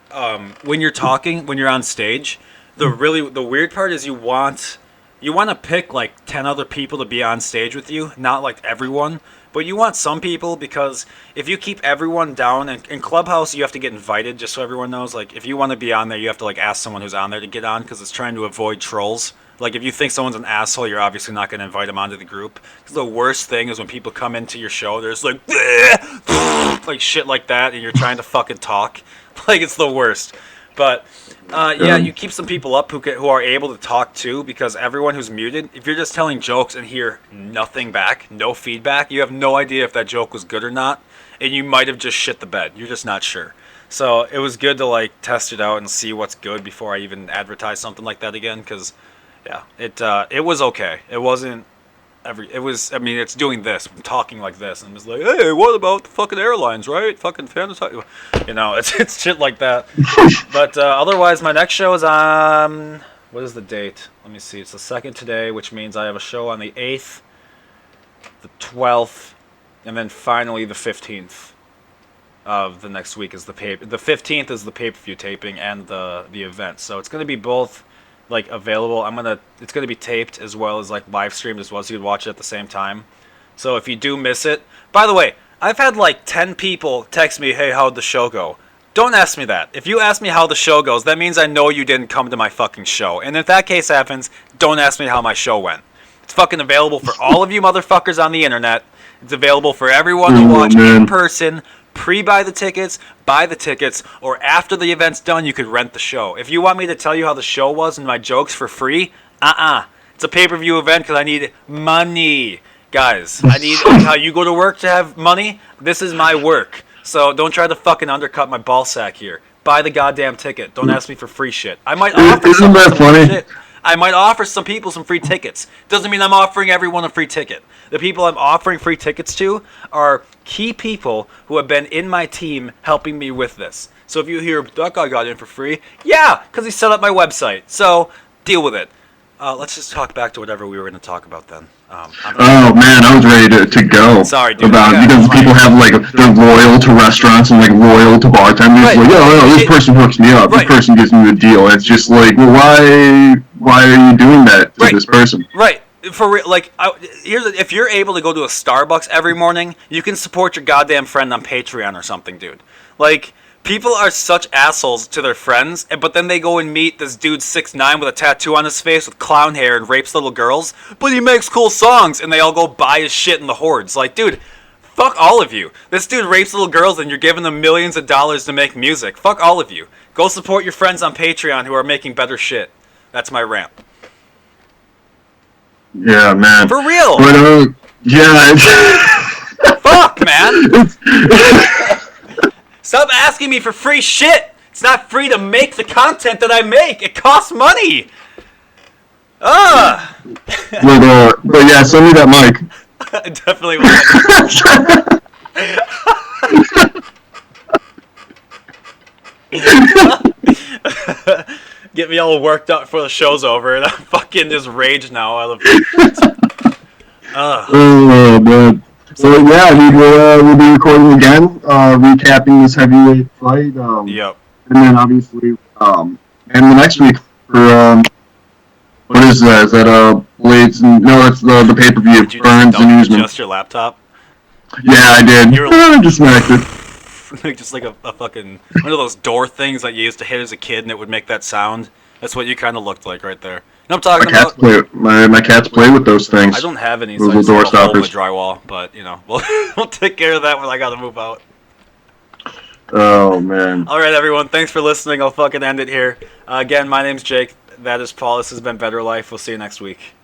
A: when you're talking, when you're on stage, the weird part is you want to pick, like, 10 other people to be on stage with you, not, like, everyone. But you want some people, because if you keep everyone down, and in Clubhouse you have to get invited, just so everyone knows. Like, if you want to be on there, you have to, like, ask someone who's on there to get on, because it's trying to avoid trolls. Like, if you think someone's an asshole, you're obviously not going to invite them onto the group. Because the worst thing is when people come into your show, there's like, like shit like that, and you're trying to fucking talk. Like, it's the worst. But yeah, you keep some people up who are able to talk too, because everyone who's muted, if you're just telling jokes and hear nothing back, no feedback, you have no idea if that joke was good or not, and you might have just shit the bed. You're just not sure. So it was good to like test it out and see what's good before I even advertise something like that again, because yeah, it was okay. It wasn't I mean, it's doing this, talking like this, and it's like, hey, what about the fucking airlines, right? Fucking fantasy, you know, it's shit like that. But otherwise, my next show is on, what is the date? Let me see. It's the 2nd today, which means I have a show on the 8th, the 12th, and then finally the 15th of the next week is the 15th is the pay-per-view taping and the event. So it's going to be both like available. It's going to be taped as well as like live streamed as well, so you can watch it at the same time. So if you do miss it, by the way, I've had like 10 people text me, hey, how'd the show go? Don't ask me that. If you ask me how the show goes, that means I know you didn't come to my fucking show. And if that case happens, don't ask me how my show went. It's fucking available for all of you motherfuckers on the internet. It's available for everyone to watch in person. Pre-buy the tickets, buy the tickets, or after the event's done, you could rent the show. If you want me to tell you how the show was and my jokes for free, it's a pay-per-view event because I need money. Guys, I need how you go to work to have money. This is my work. So don't try to fucking undercut my ball sack here. Buy the goddamn ticket. Don't ask me for free shit. I might offer
B: Isn't that funny?
A: Shit. I might offer some people some free tickets. Doesn't mean I'm offering everyone a free ticket. The people I'm offering free tickets to are key people who have been in my team helping me with this. So if you hear, that guy got in for free, yeah, because he set up my website. So deal with it. Let's just talk back to whatever we were going to talk about then.
B: Oh man, I was ready to go.
A: Sorry, dude.
B: Because people have like they're loyal to restaurants and like loyal to bartenders. Right. Like, this person hooks me up. Right. This person gives me the deal. And it's just like, well, why are you doing that to this person?
A: Right. For real, like, if you're able to go to a Starbucks every morning, you can support your goddamn friend on Patreon or something, dude. Like, People are such assholes to their friends, but then they go and meet this dude 6'9" with a tattoo on his face with clown hair and rapes little girls, but he makes cool songs, and they all go buy his shit in the hordes. Like, dude, fuck all of you. This dude rapes little girls and you're giving them millions of dollars to make music. Fuck all of you. Go support your friends on Patreon who are making better shit. That's my rant.
B: Yeah, man.
A: For real.
B: But, yeah.
A: Fuck, man. Stop asking me for free shit. It's not free to make the content that I make. It costs money.
B: But yeah, send me that mic.
A: I definitely will. Get me all worked up before the show's over, and I'm fucking just rage now. I love it.
B: Oh, man. So yeah, we'll be recording again, recapping this heavyweight fight.
A: Yep.
B: And then obviously, and the next week for what is that? Is that Blades? No, it's the pay per view.
A: Did you
B: Burns and Usman.
A: adjust your laptop?
B: Yeah, I did. I just smacked it.
A: Just like a fucking one of those door things that you used to hit as a kid, and it would make that sound. That's what you kind of looked like right there. You know what I'm talking about?
B: My cats play with those things.
A: I don't have any,
B: those
A: so I just
B: door
A: have a hole in the
B: stoppers.
A: drywall. But, you know, we'll take care of that when I gotta move out.
B: Oh, man.
A: All right, everyone. Thanks for listening. I'll fucking end it here. Again, my name's Jake. That is Paul. This has been Better Life. We'll see you next week.